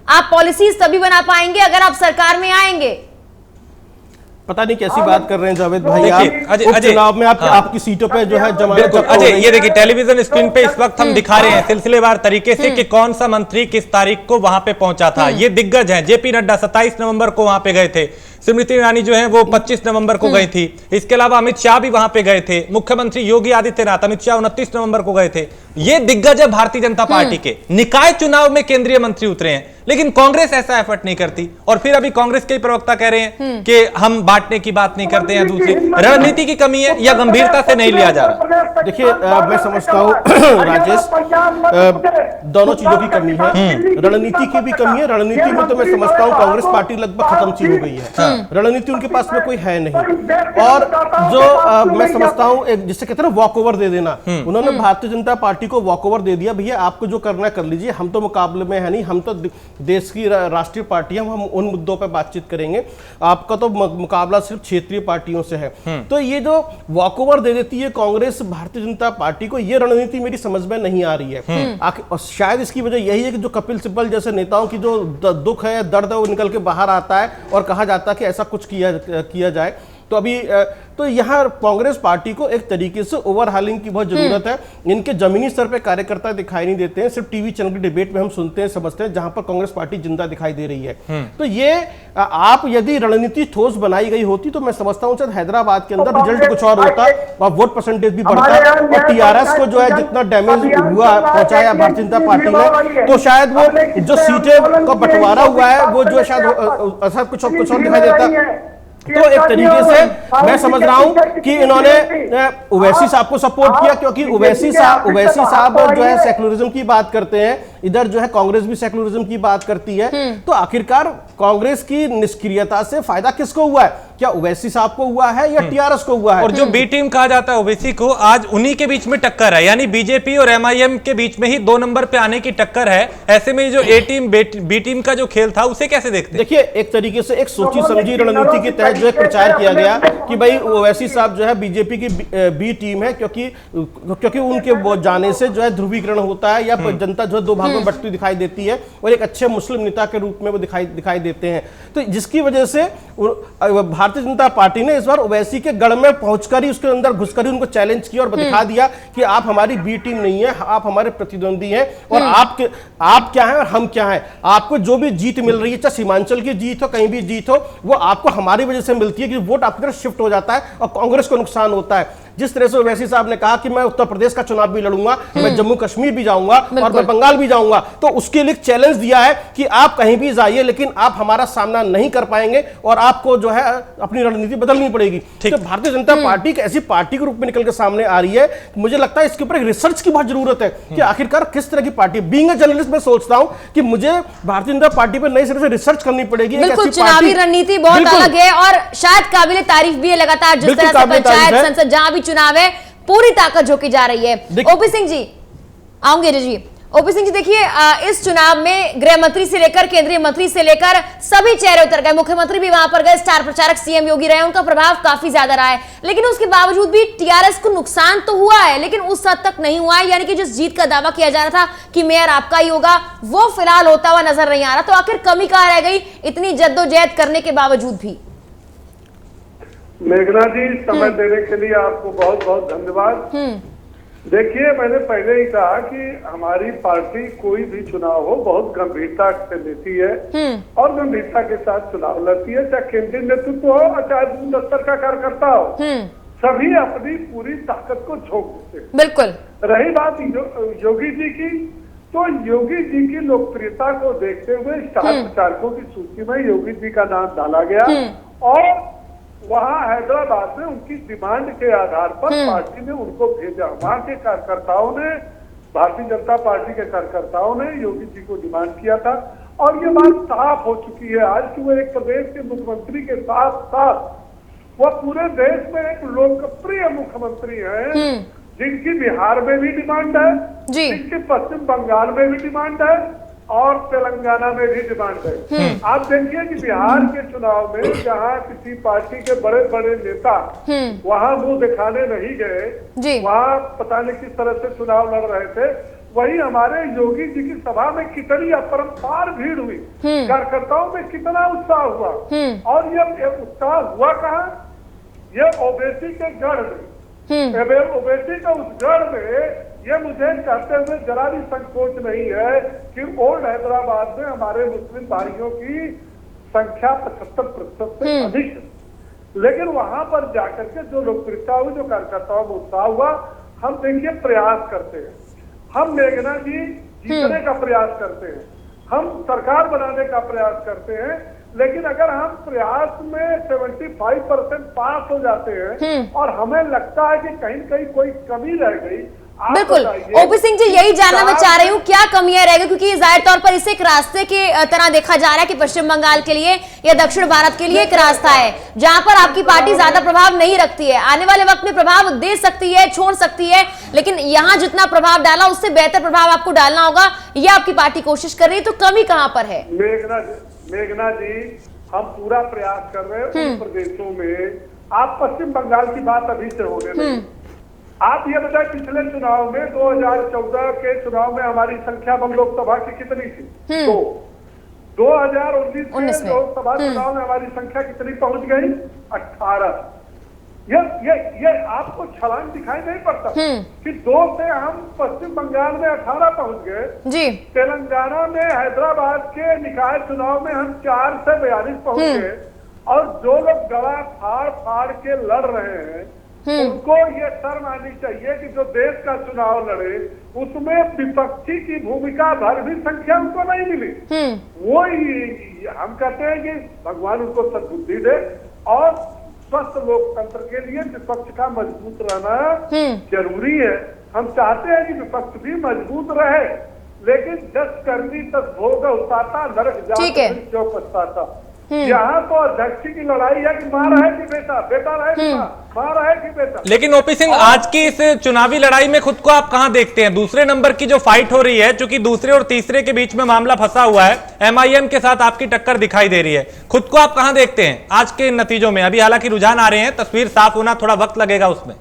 आप पॉलिसीज तभी बना पाएंगे अगर आप सरकार में आएंगे। पता नहीं कैसी बात कर रहे हैं जावेद भाई, आप चुनाव में आपकी सीटों पे जो है जमानत। अजय, ये देखिए टेलीविजन स्क्रीन पे इस वक्त हम दिखा रहे हैं सिलसिलेवार तरीके से कि कौन सा मंत्री किस तारीख को वहां पे पहुंचा था। ये दिग्गज हैं, जेपी नड्डा 27 नवंबर को वहां पे गए थे, स्मृति ईरानी जो है वो 25 नवंबर को गई थी, इसके अलावा अमित शाह भी वहां पे गए थे, मुख्यमंत्री योगी आदित्यनाथ, अमित शाह 29 नवंबर को गए थे। ये दिग्गज है भारतीय जनता पार्टी के। निकाय चुनाव में केंद्रीय मंत्री उतरे हैं, लेकिन कांग्रेस ऐसा एफर्ट नहीं करती। और फिर अभी कांग्रेस के प्रवक्ता कह रहे हैं कि हम बांटने की बात नहीं करते हैं, दूसरी रणनीति की कमी है या गंभीरता से नहीं लिया जा रहा। देखिए मैं समझता हूँ राजेश, दोनों चीजों की कमी है, रणनीति की भी कमी है। रणनीति में तो मैं समझता हूँ कांग्रेस पार्टी लगभग खत्म सी हो गई है, रणनीति उनके पास में कोई है नहीं। और जो मैं समझता हूँ जिसे कहते हैं ना वॉक ओवर दे देना, उन्होंने भारतीय जनता पार्टी को वॉक ओवर दे दिया, भैया आपको जो करना है कर लीजिए, हम तो मुकाबले में है नहीं, हम तो देश की राष्ट्रीय पार्टियां, हम उन मुद्दों पर बातचीत करेंगे, आपका तो मुकाबला सिर्फ क्षेत्रीय पार्टियों से है। तो ये जो वॉक ओवर दे देती है कांग्रेस भारतीय जनता पार्टी को, ये रणनीति मेरी समझ में नहीं आ रही है। और शायद इसकी वजह यही है कि जो कपिल सिब्बल जैसे नेताओं की जो दुख है, दर्द है, वो निकल के बाहर आता है और कहा जाता है कि ऐसा कुछ किया जाए। तो अभी तो यहाँ कांग्रेस पार्टी को एक तरीके से ओवरहालिंग की बहुत जरूरत है। इनके जमीनी स्तर पे कार्यकर्ता दिखाई नहीं देते हैं, सिर्फ टीवी चैनल की डिबेट में हम सुनते हैं, समझते हैं, जहां पर कांग्रेस पार्टी जिंदा दिखाई दे रही है। तो ये आप यदि रणनीति ठोस बनाई गई होती तो मैं समझता हूं शायद हैदराबाद के अंदर रिजल्ट कुछ और होता और वोट परसेंटेज भी बढ़ता और टीआरएस को जो है जितना डैमेज हुआ पहुंचाया भारतीय जनता पार्टी ने, तो शायद वो जो सीटें का बंटवारा हुआ है वो जो शायद कुछ और दिखाई देता। तो एक तरीके से मैं समझ रहा हूं कि इन्होंने ओवैसी साहब को सपोर्ट किया, क्योंकि ओवैसी साहब जो है सेकुलरिज्म की बात करते हैं, इधर जो है कांग्रेस भी सेकुलरिज्म की बात करती है। तो आखिरकार कांग्रेस की निष्क्रियता से फायदा किसको हुआ है? क्या ओवैसी साहब को हुआ है या टीआरएस को हुआ है? और जो बी टीम कहा जाता है ओवैसी को, आज उन्हीं के बीच में टक्कर है, यानी बीजेपी और एमआईएम के बीच में ही 2 नंबर पे आने की टक्कर है। ऐसे में जो ए टीम बी टीम का जो खेल था उसे कैसे देखते हैं? देखिए, एक तरीके से एक सोची समझी रणनीति के तहत जो है प्रचार किया गया कि भाई ओवैसी साहब जो है बीजेपी की बी टीम है, क्योंकि उनके जाने से जो है ध्रुवीकरण होता है या जनता जो है 2 भागों में बंटती दिखाई देती है और एक अच्छे मुस्लिम नेता के रूप में वो दिखाई देते हैं। तो जिसकी वजह से भारतीय जनता पार्टी ने इस बार ओवैसी के गढ़ में पहुंचकर ही उसके अंदर घुसकर ही उनको चैलेंज किया और दिखा दिया कि आप हमारी बी टीम नहीं है, आप हमारे प्रतिद्वंदी हैं और आप क्या हैं और हम क्या हैं। आपको जो भी जीत मिल रही है, चाहे सीमांचल की जीत हो, कहीं भी जीत हो, वो आपको हमारी वजह से मिलती है कि वोट आपकी तरफ शिफ्ट हो जाता है और कांग्रेस को नुकसान होता है। जिस तरह से ओवैसी साहब ने कहा कि मैं उत्तर प्रदेश का चुनाव भी लड़ूंगा, मैं जम्मू कश्मीर भी जाऊंगा और मैं बंगाल भी जाऊंगा, तो उसके लिए चैलेंज दिया है कि आप कहीं भी जाइए लेकिन आप हमारा सामना नहीं कर पाएंगे और आपको जो है अपनी रणनीति बदलनी पड़ेगी। तो भारतीय जनता पार्टी एक ऐसी पार्टी के रूप में निकल के सामने आ रही है, मुझे लगता है इसके ऊपर एक रिसर्च की बहुत जरूरत है कि आखिरकार किस तरह की पार्टी। बीइंग अ जर्नलिस्ट मैं सोचता हूं कि मुझे भारतीय जनता पार्टी पर नई सिरे से रिसर्च करनी पड़ेगी। बिल्कुल, चुनावी रणनीति बहुत अलग है और शायद काबिल तारीफ भी है लगातार जिस तरह से पंचायत संसद जहां भी चुनाव है पूरी ताकत झोंकी जा रही है। ओपी सिंह जी आऊंगे जी। ओपी सिंह जी, देखिए इस चुनाव में गृह मंत्री से लेकर केंद्रीय मंत्री से लेकर सभी चेहरे उतर गए, मुख्यमंत्री भी वहां पर गए, स्टार प्रचारक सीएम योगी रहे, उनका प्रभाव काफी ज्यादा रहा है, लेकिन उसके बावजूद भी टीआरएस को नुकसान तो हुआ है लेकिन उस हद तक नहीं हुआ है। यानी कि जिस जीत का दावा किया जा रहा था कि मेयर आपका ही होगा, वो फिलहाल होता हुआ नजर नहीं आ रहा। तो आखिर कमी कहां रह गई इतनी जद्दोजहद करने के बावजूद भी? मेघना जी, समय देने के लिए आपको बहुत बहुत धन्यवाद। देखिए, मैंने पहले ही कहा कि हमारी पार्टी कोई भी चुनाव हो बहुत गंभीरता से लेती है और गंभीरता के साथ चुनाव लड़ती है, चाहे केंद्रीय नेतृत्व हो और चाहे बूथ स्तर का कार्यकर्ता हो, सभी अपनी पूरी ताकत को झोंक देते हैं। बिल्कुल। रही बात योगी जी की, तो योगी जी की लोकप्रियता को देखते हुए स्टार प्रचारकों की सूची में योगी जी का नाम डाला गया और वहां हैदराबाद में उनकी डिमांड के आधार पर पार्टी ने उनको भेजा। वहां के कार्यकर्ताओं ने, भारतीय जनता पार्टी के कार्यकर्ताओं ने योगी जी को डिमांड किया था और ये बात साफ हो चुकी है आज कि वो एक प्रदेश के मुख्यमंत्री के साथ साथ वह पूरे देश में एक लोकप्रिय मुख्यमंत्री हैं, जिनकी बिहार में भी डिमांड है, जिनकी पश्चिम बंगाल में भी डिमांड है और तेलंगाना में भी डिमांड है। आप देखिए कि बिहार के चुनाव में जहां किसी पार्टी के बड़े बड़े नेता वहां मुंह दिखाने नहीं गए, वहां पता नहीं किस तरह से चुनाव लड़ रहे थे, वही हमारे योगी जी की सभा में कितनी अपरंपार भीड़ हुई, कार्यकर्ताओं में कितना उत्साह हुआ और ये उत्साह हुआ कहाँ? ये ओवैसी के गढ़ में, ओवैसी का उस गढ़ में ये मुझे कहते हुए जरा भी संकोच नहीं है कि ओल्ड हैदराबाद में हमारे मुस्लिम भाइयों की संख्या 75% से अधिक है, लेकिन वहां पर जाकर के जो लोकप्रियता हुई, जो कार्यकर्ताओं में उत्साह हुआ, हम देखिए प्रयास करते हैं, हम मेघना जी जीतने का प्रयास करते हैं, हम सरकार बनाने का प्रयास करते हैं, लेकिन अगर हम प्रयास में 75% पास हो जाते हैं और हमें लगता है कि कहीं न कहीं कोई कमी रह गई। बिल्कुल, ओपी सिंह जी यही जानना मैं चाह रही हूँ, क्या कमियां रह गई? क्योंकि जाहिर तौर पर इसे एक रास्ते के तरह देखा जा रहा है कि पश्चिम बंगाल के लिए या दक्षिण भारत के लिए एक रास्ता है जहां पर आपकी पार्टी ज्यादा प्रभाव नहीं रखती है, आने वाले वक्त में प्रभाव दे सकती है, छोड़ सकती है, लेकिन यहाँ जितना प्रभाव डाला उससे बेहतर प्रभाव आपको डालना होगा, ये आपकी पार्टी कोशिश कर रही है। तो कमी कहाँ पर है? मेघना जी, हम पूरा प्रयास कर रहे हैं उन प्रदेशों में। आप पश्चिम बंगाल की बात अभी से होने लगी, आप ये बताएं पिछले चुनाव में 2014 के चुनाव में हमारी संख्या बम लोकसभा की कितनी थी? 2019 के लोकसभा चुनाव में हमारी संख्या कितनी पहुंच गई? 18। ये आपको छलांग दिखाई नहीं पड़ता कि 2 से हम पश्चिम बंगाल में 18 पहुंच गए जी। तेलंगाना में हैदराबाद के निकाय चुनाव में हम 4 से 42 पहुंच गए। और जो लोग गला फाड़ फाड़ के लड़ रहे हैं उनको ये शर्म आनी चाहिए कि जो देश का चुनाव लड़े उसमें विपक्षी की भूमिका भर भी संख्या उनको नहीं मिली। वो हम कहते हैं कि भगवान उनको सद्बुद्धि दे और स्वस्थ लोकतंत्र के लिए विपक्ष का मजबूत रहना जरूरी है। हम चाहते हैं कि विपक्ष भी मजबूत रहे, लेकिन जस करनी तस भोग उताता नरक जाता क्यों पछताता। यहाँ तो अध्यक्ष की लड़ाई है कि माँ रहे कि बेटा, बेटा रहे कि माँ रहे कि बेटा। लेकिन ओपी सिंह, आज की इस चुनावी लड़ाई में खुद को आप कहां देखते हैं? दूसरे नंबर की जो फाइट हो रही है, चूंकि दूसरे और तीसरे के बीच में मामला फंसा हुआ है, MIM के साथ आपकी टक्कर दिखाई दे रही है, खुद को आप कहां देखते हैं आज के नतीजों में? अभी हालांकि रुझान आ रहे हैं, तस्वीर साफ होना थोड़ा वक्त लगेगा उसमें।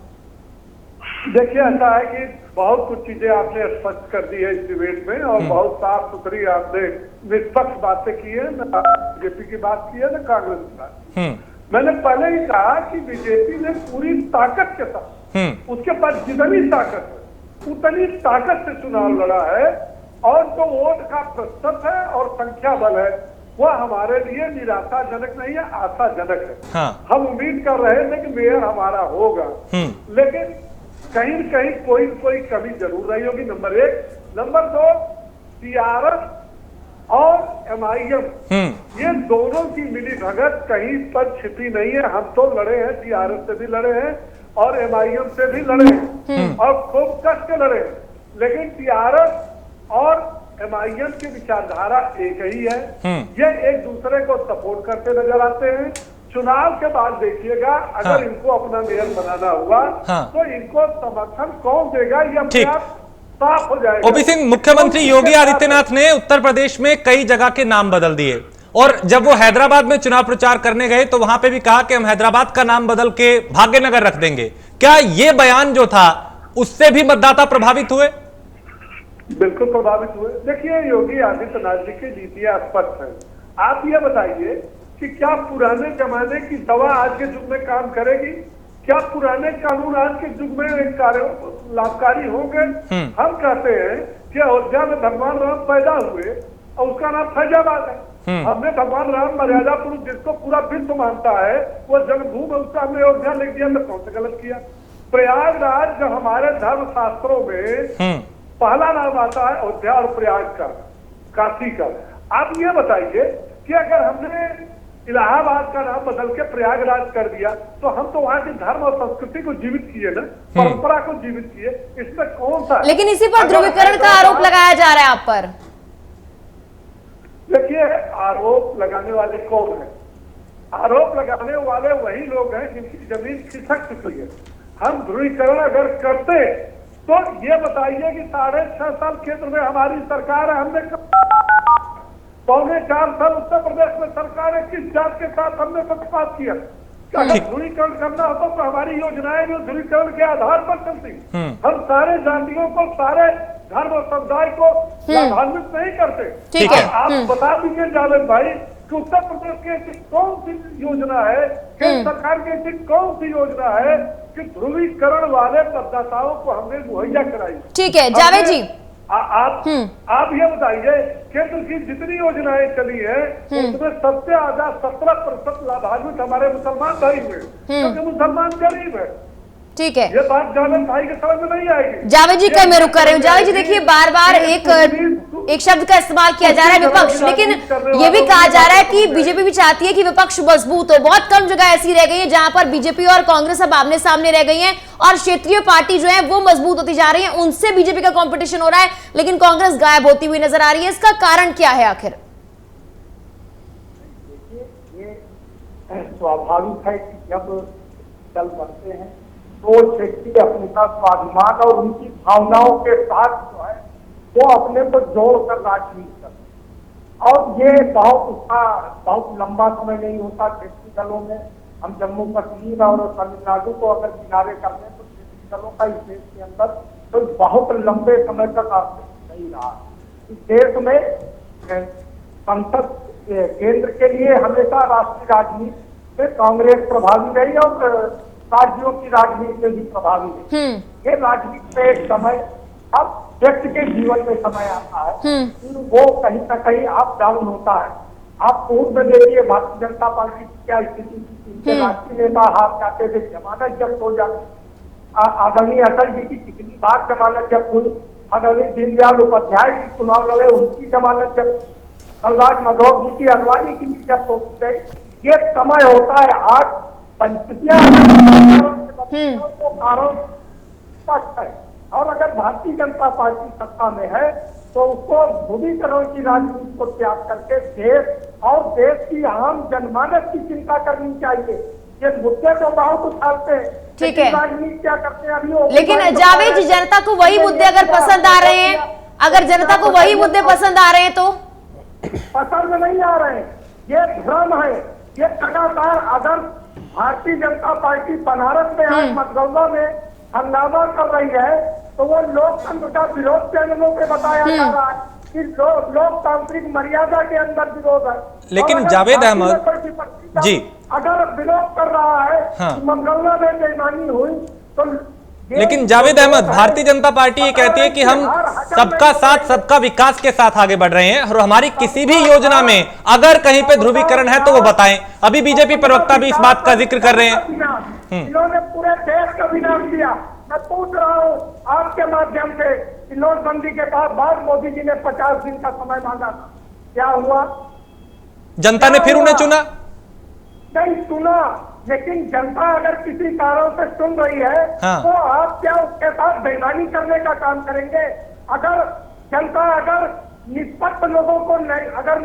देखिए, ऐसा है कि बहुत कुछ चीजें आपने स्पष्ट कर दी है इस डिबेट में और बहुत साफ सुथरी आपने निष्पक्ष बातें की है। न बीजेपी की बात की है न कांग्रेस की बात। मैंने पहले ही कहा कि बीजेपी ने पूरी ताकत के साथ, उसके पास जितनी ताकत है उतनी ताकत से चुनाव लड़ा है और जो वोट का प्रतिशत है और संख्या बल है वह हमारे लिए निराशाजनक नहीं है, आशाजनक है। हाँ। हम उम्मीद कर रहे थे कि मेयर हमारा होगा, लेकिन कहीं न कहीं कोई कमी जरूर रही होगी। नंबर 1। नंबर 2, TRS और MIM ये दोनों की मिली भगत कहीं पर छिपी नहीं है। हम तो लड़े हैं, TRS से भी लड़े हैं और MIM से भी लड़े हैं और खूब कस के लड़े हैं, लेकिन TRS और MIM की विचारधारा एक ही है। ये एक दूसरे को सपोर्ट करते नजर आते हैं। चुनाव के बाद देखिएगा, अगर इनको अपना मेयर बनाना हुआ तो इनको समर्थन कौन देगा ये अपने आप साफ हो जाएगा। ओपी सिंह, मुख्यमंत्री योगी आदित्यनाथ ने उत्तर प्रदेश में कई जगह के नाम बदल दिए और जब वो हैदराबाद में चुनाव प्रचार करने गए तो वहां पे भी कहा कि हम हैदराबाद का नाम बदल के भाग्यनगर रख देंगे। क्या ये बयान जो था उससे भी मतदाता प्रभावित हुए? बिल्कुल प्रभावित हुए। देखिए, योगी आदित्यनाथ जी की नीतियां स्पष्ट है। आप ये बताइए कि क्या पुराने जमाने की दवा आज के युग में काम करेगी? क्या पुराने कानून आज के युग में लाभकारी होंगे? हम कहते हैं कि अयोध्या में भगवान राम पैदा हुए और उसका नाम फैजाबाद है। हमने भगवान राम मर्यादा पुरुष जिसको पूरा विश्व मानता है वो जन्मभूमि, उसका हमने अयोध्या लिख दिया, हमने कौन सा गलत किया? प्रयागराज जो हमारे धर्म शास्त्रों में पहला नाम आता है अयोध्या और प्रयाग का, काशी का। आप ये बताइए कि अगर हमने इलाहाबाद का नाम बदल के प्रयागराज कर दिया तो हम तो वहां की धर्म और संस्कृति को जीवित किए ना, परंपरा को जीवित किए। इसमें कौन सा? लेकिन इसी पर ध्रुवीकरण का आरोप लगाया जा रहा है आप पर। देखिए, आरोप लगाने वाले कौन है? आरोप लगाने वाले वही लोग हैं जिनकी जमीन खिसक चुकी है। हम ध्रुवीकरण अगर करते तो ये बताइए कि 6.5 साल केंद्र में हमारी सरकार है, हमने 4.25 साल उत्तर प्रदेश में सरकार है, किस जात के साथ हमने पक्षपात किया? अगर ध्रुवीकरण करना होता तो हमारी योजनाएं भी ध्रुवीकरण के आधार पर चलती। हम सारे जातियों को, सारे धर्म और समुदाय को लाभान्वित नहीं करते। ठीक है। आप बता दीजिए जावेद भाई कि उत्तर प्रदेश की ऐसी कौन सी योजना है, केंद्र सरकार की ऐसी कौन सी योजना है कि ध्रुवीकरण वाले मतदाताओं को हमने मुहैया कराई? ठीक है जावेद जी, आप ये बताइए, केंद्र की जितनी योजनाएं चली है उसमें सबसे ज्यादा 17% लाभान्वित हमारे मुसलमान भाई हुए, क्योंकि मुसलमान गरीब है। ठीक है, ये बात जावेद भाई के समझ में नहीं आएगी। जावेद जी कहीं मैं रुक कर रही हूँ। जावेद जी देखिए, बार बार एक शब्द का इस्तेमाल किया जा रहा है विपक्ष, लेकिन ये भी कहा जा रहा है कि बीजेपी भी चाहती है कि विपक्ष मजबूत हो। बहुत कम जगह ऐसी रह गई है जहां पर बीजेपी और कांग्रेस अब आमने सामने रह गई हैं और क्षेत्रीय पार्टी जो है वो मजबूत होती जा रही है, उनसे बीजेपी का कॉम्पिटिशन हो रहा है, लेकिन कांग्रेस गायब होती हुई नजर आ रही है। इसका कारण क्या है आखिर? ये स्वाभाविक है कि जब दल बनते हैं तो क्षेत्रीय अपनेता, स्वाभिमान और उनकी भावनाओं के साथ जो है वो अपने को जोड़कर राजनीति करते, और ये बहुत लंबा समय नहीं होता क्षेत्रीय दलों में। हम जम्मू कश्मीर और तमिलनाडु को अगर किनारे कर लें तो क्षेत्रीय दलों का इस देश के अंदर तो बहुत लंबे समय तक नहीं रहा। इस देश में संसद केंद्र के लिए हमेशा राष्ट्रीय राजनीति में कांग्रेस प्रभावी रही और राज्यों की राजनीति भी प्रभावित है। ये राजनीति में एक समय अब व्यक्ति के जीवन में समय आता है कि वो कहीं ना कहीं अप डाउन होता है। आप पूर्व में देखिए भारतीय जनता पार्टी की क्या स्थिति थी, इनके राष्ट्रीय नेता हार जाते थे, जमानत जब्त हो जाती, आदरणीय अटल जी की कितनी बार जमानत जब्त हुई, आदरणीय दीनदयाल उपाध्याय की चुनाव लड़े उनकी जमानत जब्त, कलराज माधव जी की अडवाणी की जब्त होती है। ये समय होता है आज पंचतियां कारण स्पष्ट है। और अगर भारतीय जनता पार्टी सत्ता में है तो उसको ध्रुवीकरण की राजनीति को त्याग करके देश और देश की आम जनमानस की चिंता करनी चाहिए। ये मुद्दे तो बहुत उछालते हैं, ठीक है, राजनीति क्या करते हैं अभी। लेकिन जावेद जी, जनता को वही मुद्दे अगर पसंद आ रहे हैं, अगर जनता को वही मुद्दे पसंद आ रहे हैं तो पसंद नहीं आ रहे हैं, ये भ्रम है। ये लगातार अगर भारतीय जनता पार्टी बनारस में आज मतगौदा में हंगामा कर रही है तो वो लोकतंत्र का विरोध चैनलों पे बताया जा रहा है कि लोकतांत्रिक मर्यादा के अंदर विरोध है। लेकिन जावेद अहमद जी अगर विरोध कर रहा है मंगलवा में बेईमानी हुई तो, लेकिन जावेद अहमद, भारतीय जनता पार्टी ये कहती है कि हम सबका साथ सबका विकास के साथ आगे बढ़ रहे हैं और हमारी किसी भी योजना में अगर कहीं पे ध्रुवीकरण है तो वो बताएं। अभी बीजेपी प्रवक्ता भी इस बात का जिक्र कर रहे हैं। इन्होंने पूरे देश का विनाश किया। मैं पूछ रहा हूँ आपके माध्यम से कि नोटबंदी के बाद मोदी जी ने 50 दिन का समय मांगा, क्या हुआ? जनता ने फिर उन्हें चुना? नहीं चुना, लेकिन जनता अगर किसी कारण से चुन रही है तो आप क्या उसके साथ बेईमानी करने का काम करेंगे? अगर जनता अगर निष्पक्ष लोगों को नहीं, अगर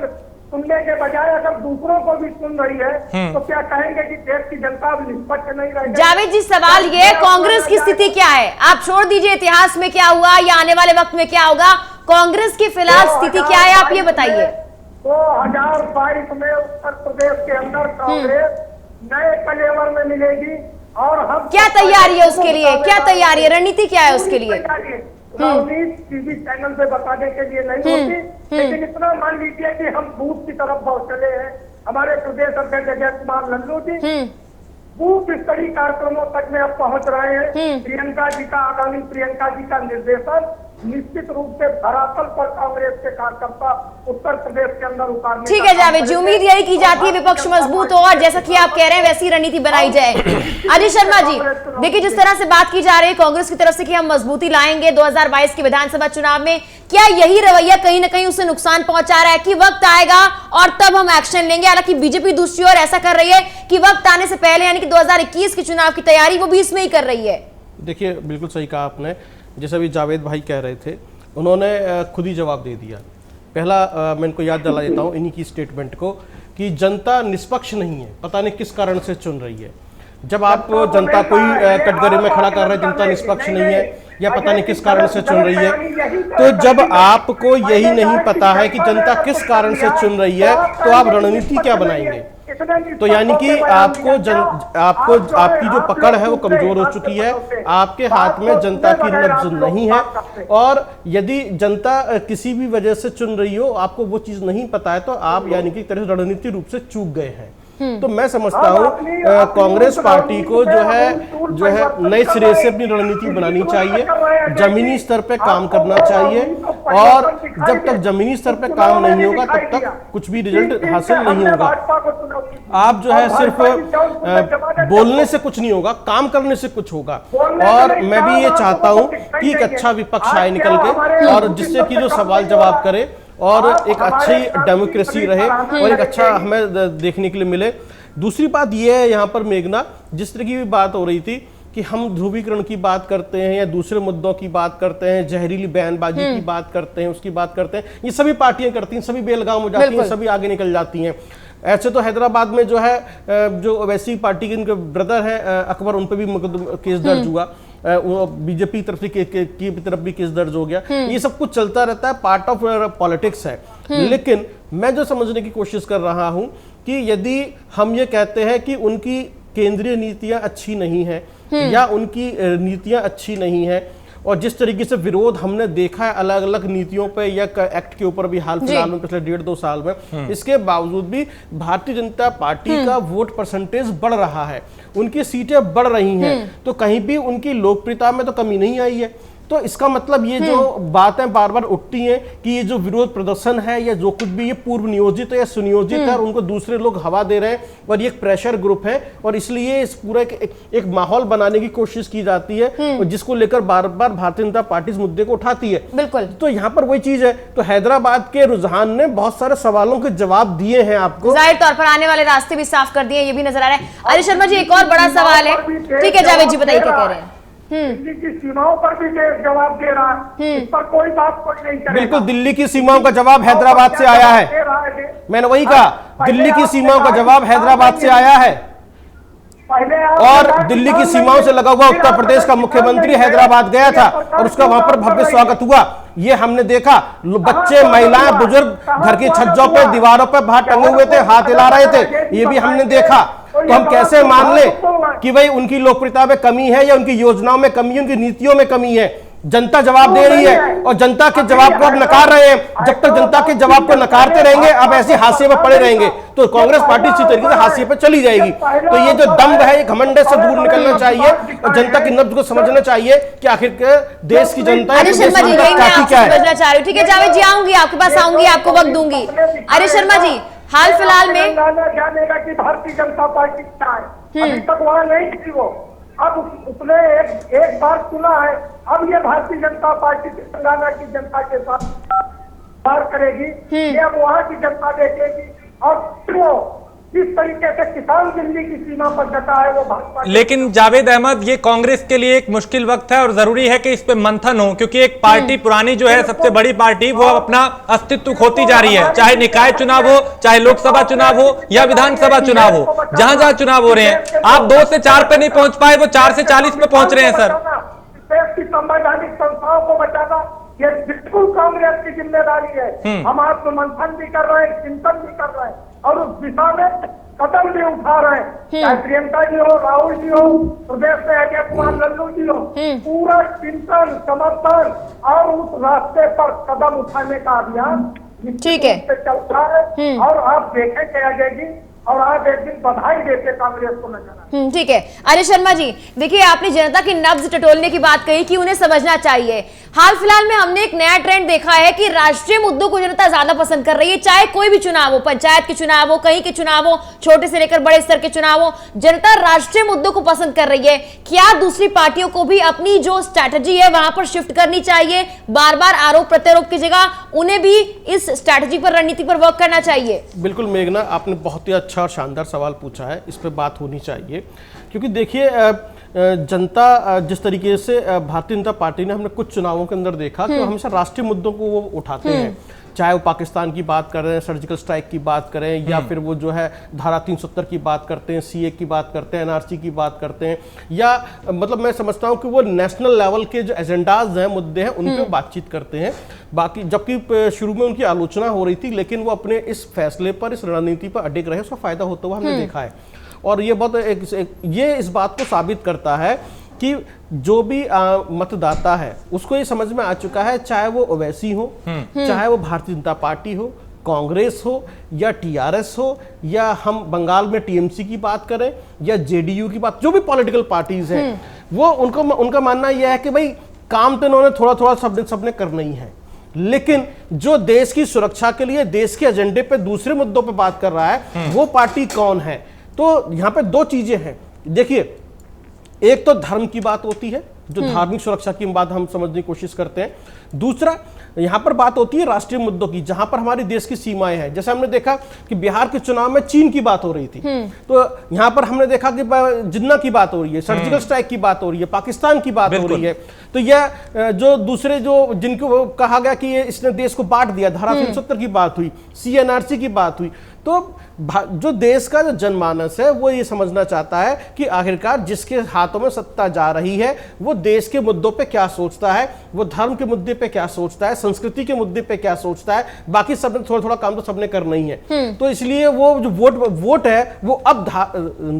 सुनने के बजाय अगर दूसरों को भी सुन रही है तो क्या कहेंगे कि देश की जनता अब निष्पक्ष नहीं रहेगी? जावेद जी, सवाल ये, कांग्रेस की स्थिति क्या है? आप छोड़ दीजिए इतिहास में क्या हुआ या आने वाले वक्त में क्या होगा, कांग्रेस की फिलहाल स्थिति क्या है, आप ये बताइए। 2022 में उत्तर प्रदेश के अंदर कांग्रेस नए कलेवर में मिलेगी और हम क्या तैयारी है उसके लिए, क्या तैयारी है, रणनीति क्या है उसके लिए? राजनीति टीवी चैनल पे बताने के लिए नहीं होती, लेकिन इतना मान लीजिए कि हम बूथ की तरफ बहुत चले हैं। हमारे प्रदेश अध्यक्ष अजय कुमार लल्लू जी बूथ स्तरीय कार्यक्रमों तक में अब पहुंच रहे हैं। प्रियंका जी का, आगामी प्रियंका जी का निर्देशन निश्चित रूप से धरातल पर कांग्रेस के कार्यकर्ता उत्तर प्रदेश के अंदर उतारने। ठीक है जावेद जी, उम्मीद यही की जाती है विपक्ष मजबूत हो और जैसा कि आप कह रहे हैं वैसी रणनीति बनाई जाए। अजय शर्मा जी, देखिए जिस तरह से बात की जा रही है कांग्रेस की तरफ से कि हम मजबूती लाएंगे 2022 के विधानसभा चुनाव में, क्या यही रवैया कहीं ना कहीं उसे नुकसान पहुंचा रहा है कि वक्त आएगा और तब हम एक्शन लेंगे? हालांकि बीजेपी दूसरी ओर ऐसा कर रही है कि वक्त आने से पहले यानी कि 2021 के चुनाव की तैयारी वो भी इसमें ही कर रही है। देखिए बिल्कुल सही कहा आपने, जैसा भी जावेद भाई कह रहे थे उन्होंने खुद ही जवाब दे दिया। पहला मैं इनको याद दिला देता हूँ इन्हीं की स्टेटमेंट को कि जनता निष्पक्ष नहीं है, पता नहीं किस कारण से चुन रही है। जब आप जनता कोई कटघरे में खड़ा कर रहे हैं जनता निष्पक्ष नहीं है या पता नहीं किस कारण से चुन रही है, तो जब आपको यही नहीं पता है कि जनता किस कारण से चुन रही है तो आप रणनीति क्या बनाएंगे? तो यानी कि आपको आपकी जो पकड़ है वो कमजोर हो चुकी है, आपके हाथ में जनता की नब्ज नहीं है। और यदि जनता किसी भी वजह से चुन रही हो, आपको वो चीज नहीं पता है, तो आप यानी कि तरह रणनीतिक रूप से चूक गए हैं। तो मैं समझता हूँ कांग्रेस पार्टी को जो है नए सिरे से अपनी रणनीति बनानी चाहिए, जमीनी स्तर पे काम करना चाहिए, और जब तक जमीनी स्तर पे काम नहीं होगा तब तक कुछ भी रिजल्ट हासिल नहीं होगा। आप जो है सिर्फ बोलने से कुछ नहीं होगा, काम करने से कुछ होगा। और मैं भी ये चाहता हूँ कि एक अच्छा विपक्ष आए निकल के, और जिससे कि जो सवाल जवाब करे और एक अच्छी डेमोक्रेसी रहे और एक अच्छा हमें देखने के लिए मिले। दूसरी बात यह है यहाँ पर मेघना, जिस तरह की भी बात हो रही थी कि हम ध्रुवीकरण की बात करते हैं या दूसरे मुद्दों की बात करते हैं, जहरीली बयानबाजी की बात करते हैं, उसकी बात करते हैं, ये सभी पार्टियां करती हैं, सभी बेलगाम हो जाती हैं, सभी आगे निकल जाती हैं। ऐसे तो हैदराबाद में जो है जो वैसी पार्टी के इनके ब्रदर हैं अकबर, उन पर भी केस दर्ज हुआ, वो बीजेपी तरफ से की तरफ भी केस दर्ज हो गया। ये सब कुछ चलता रहता है, पार्ट ऑफ पॉलिटिक्स है। लेकिन मैं जो समझने की कोशिश कर रहा हूं कि यदि हम ये कहते हैं कि उनकी केंद्रीय नीतियां अच्छी नहीं है या उनकी नीतियां अच्छी नहीं है, और जिस तरीके से विरोध हमने देखा है अलग अलग नीतियों पे या एक्ट के ऊपर भी हाल फिलहाल में पिछले 1.5-2 साल में, इसके बावजूद भी भारतीय जनता पार्टी का वोट परसेंटेज बढ़ रहा है, उनकी सीटें बढ़ रही हैं, तो कहीं भी उनकी लोकप्रियता में तो कमी नहीं आई है। तो इसका मतलब ये जो बातें बार बार उठती हैं कि ये जो विरोध प्रदर्शन है या जो कुछ भी ये पूर्व नियोजित है या सुनियोजित है और उनको दूसरे लोग हवा दे रहे हैं और ये एक प्रेशर ग्रुप है और इसलिए इस पूरे एक माहौल बनाने की कोशिश की जाती है और जिसको लेकर बार बार भारतीय जनता पार्टी इस मुद्दे को उठाती है। बिल्कुल। तो यहाँ पर वही चीज है, तो हैदराबाद के रुझान ने बहुत सारे सवालों के जवाब दिए हैं आपको, जाहिर तौर पर आने वाले रास्ते भी साफ कर दिए, ये भी नजर आ रहा है। अरे शर्मा जी, एक और बड़ा सवाल है, ठीक है जावेद जी बताइए क्या कह रहे हैं। दिल्ली की सीमाओं पर भी देश जवाब दे रहा है, इस पर कोई बात कोई नहीं करेगा। बिल्कुल, दिल्ली की सीमाओं का जवाब हैदराबाद से आया है, मैंने वही कहा, दिल्ली की सीमाओं का जवाब हैदराबाद से आया है और दिल्ली की सीमाओं से लगा हुआ उत्तर प्रदेश का मुख्यमंत्री हैदराबाद गया था और उसका वहां पर भव्य स्वागत हुआ, ये हमने देखा। बच्चे, महिलाएं, बुजुर्ग घर की छज्जों पे, दीवारों पे बाहर टंगे हुए थे, हाथ हिला रहे थे, ये भी हमने देखा। तो हम कैसे मान ले कि भाई उनकी लोकप्रियता में कमी है या उनकी योजनाओं में कमी है, उनकी नीतियों में कमी है? जनता जवाब दे रही है और जनता के जवाब को अब नकार रहे हैं। जब तक जनता के जवाब को नकारते रहेंगे, अब ऐसे हाशिए में पड़े रहेंगे तो कांग्रेस पार्टी इसी तरीके से हाशिए पे चली जाएगी। तो ये जो दम्भ है, ये घमंड से दूर निकलना चाहिए और जनता की नब्ज को समझना चाहिए कि आखिर देश की जनता अरे शर्मा जी, यही मैं आपसे समझना चाह रही हूँ। ठीक है जावेद जी, आऊंगी आपके पास, आऊंगी, आपको वक्त दूंगी। अरे शर्मा जी, हाल फिलहाल में जानेगा कि भारतीय जनता पार्टी क्या है, अभी तक वहां नहीं थी वो, अब उसने एक बार सुना है, अब ये भारतीय जनता पार्टी तेलंगाना की जनता के साथ बात करेगी, ये अब वहां की जनता देखेगी और वो जिस तरीके से किसान दिल्ली की सीमा पर डटा है वो भाजपा। लेकिन जावेद अहमद, ये कांग्रेस के लिए एक मुश्किल वक्त है और जरूरी है कि इस पे मंथन हो, क्योंकि एक पार्टी पुरानी जो है सबसे बड़ी पार्टी, वो अपना अस्तित्व खोती जा रही है, चाहे निकाय चुनाव हो, चाहे लोकसभा चुनाव हो या विधानसभा चुनाव हो, जहां जहां चुनाव हो रहे हैं। आप 2 से 4 पे नहीं पहुंच पाए, वो 4 से 40 पे पहुंच रहे हैं सर। देश की संवैधानिक संस्थाओं को बचाना ये बिल्कुल कांग्रेस की जिम्मेदारी है। हम आत्म मंथन भी कर रहे हैं, चिंतन भी कर रहे हैं और उस दिशा में कदम भी उठा रहे हैं। चाहे प्रियंका जी हो, राहुल जी हो, प्रदेश में अजय कुमार लल्लू जी हो, पूरा चिंतन, समर्थन और उस रास्ते पर कदम उठाने का अभियान ठीक है चल रहा है और आप देखेंगे अजय जी, और आज एक दिन बधाई देते कांग्रेस को नजर। ठीक है अजय शर्मा जी, देखिए आपने जनता की नब्ज टटोलने की बात कही कि उन्हें समझना चाहिए। हाल फिलहाल में हमने एक नया ट्रेंड देखा है कि राष्ट्रीय मुद्दों को जनता ज्यादा पसंद कर रही है, चाहे कोई भी चुनाव हो, पंचायत के चुनाव हो, कहीं के चुनाव हो, छोटे से लेकर बड़े स्तर के चुनाव हो, जनता राष्ट्रीय मुद्दों को पसंद कर रही है। क्या दूसरी पार्टियों को भी अपनी जो स्ट्रैटेजी है वहां पर शिफ्ट करनी चाहिए? बार बार आरोप प्रत्यारोप की जगह उन्हें भी इस स्ट्रैटेजी पर, रणनीति पर वर्क करना चाहिए। बिल्कुल मेघना, आपने बहुत ही अच्छा और शानदार सवाल पूछा है, इस पर बात होनी चाहिए। क्योंकि देखिए जनता जिस तरीके से भारतीय जनता पार्टी ने, हमने कुछ चुनावों के अंदर देखा कि हमेशा राष्ट्रीय मुद्दों को वो उठाते हैं, चाहे वो पाकिस्तान की बात करें, सर्जिकल स्ट्राइक की बात करें, या फिर वो जो है धारा 370 की बात करते हैं, सीए की बात करते हैं, एनआरसी की बात करते हैं, या मतलब मैं समझता हूँ कि वो नेशनल लेवल के जो एजेंडाज हैं, मुद्दे हैं, उन पर बातचीत करते हैं। बाकी जबकि शुरू में उनकी आलोचना हो रही थी, लेकिन वो अपने इस फैसले पर, इस रणनीति पर अडिग रहे, उसका फायदा होता हुआ हमने देखा है। और ये बहुत ये इस बात को साबित करता है कि जो भी मतदाता है उसको ये समझ में आ चुका है, चाहे वो ओवैसी हो, चाहे वो भारतीय जनता पार्टी हो, कांग्रेस हो या टीआरएस हो, या हम बंगाल में टीएमसी की बात करें या जेडीयू की बात, जो भी पॉलिटिकल पार्टीज हैं, वो उनका मानना यह है कि भाई काम तो इन्होंने थोड़ा थोड़ा सबने करना ही है, लेकिन जो देश की सुरक्षा के लिए, देश के एजेंडे पे, दूसरे मुद्दों पे बात कर रहा है, वो पार्टी कौन है? तो यहां पे 2 चीजें हैं। देखिए, एक तो धर्म की बात होती है, जो धार्मिक सुरक्षा की बात हम समझने की कोशिश करते हैं। दूसरा, यहां पर बात होती है राष्ट्रीय मुद्दों की, जहां पर हमारे देश की सीमाएं हैं। जैसे हमने देखा कि बिहार के चुनाव में चीन की बात हो रही थी, तो यहां पर हमने देखा कि जिन्ना की बात हो रही है, सर्जिकल स्ट्राइक की बात हो रही है, पाकिस्तान की बात हो रही है। तो यह जो दूसरे जो जिनको कहा गया कि इसने देश को बांट दिया, धारा 370 की बात हुई, सीएनआरसी की बात हुई। तो जो देश का जो जनमानस है वो ये समझना चाहता है कि आखिरकार जिसके हाथों में सत्ता जा रही है वो देश के मुद्दों पे क्या सोचता है, वो धर्म के मुद्दे पे क्या सोचता है, संस्कृति के मुद्दे पे क्या सोचता है। बाकी सबने थोड़ा थोड़ा काम तो सबने करना ही है। तो इसलिए वो जो वोट है वो अब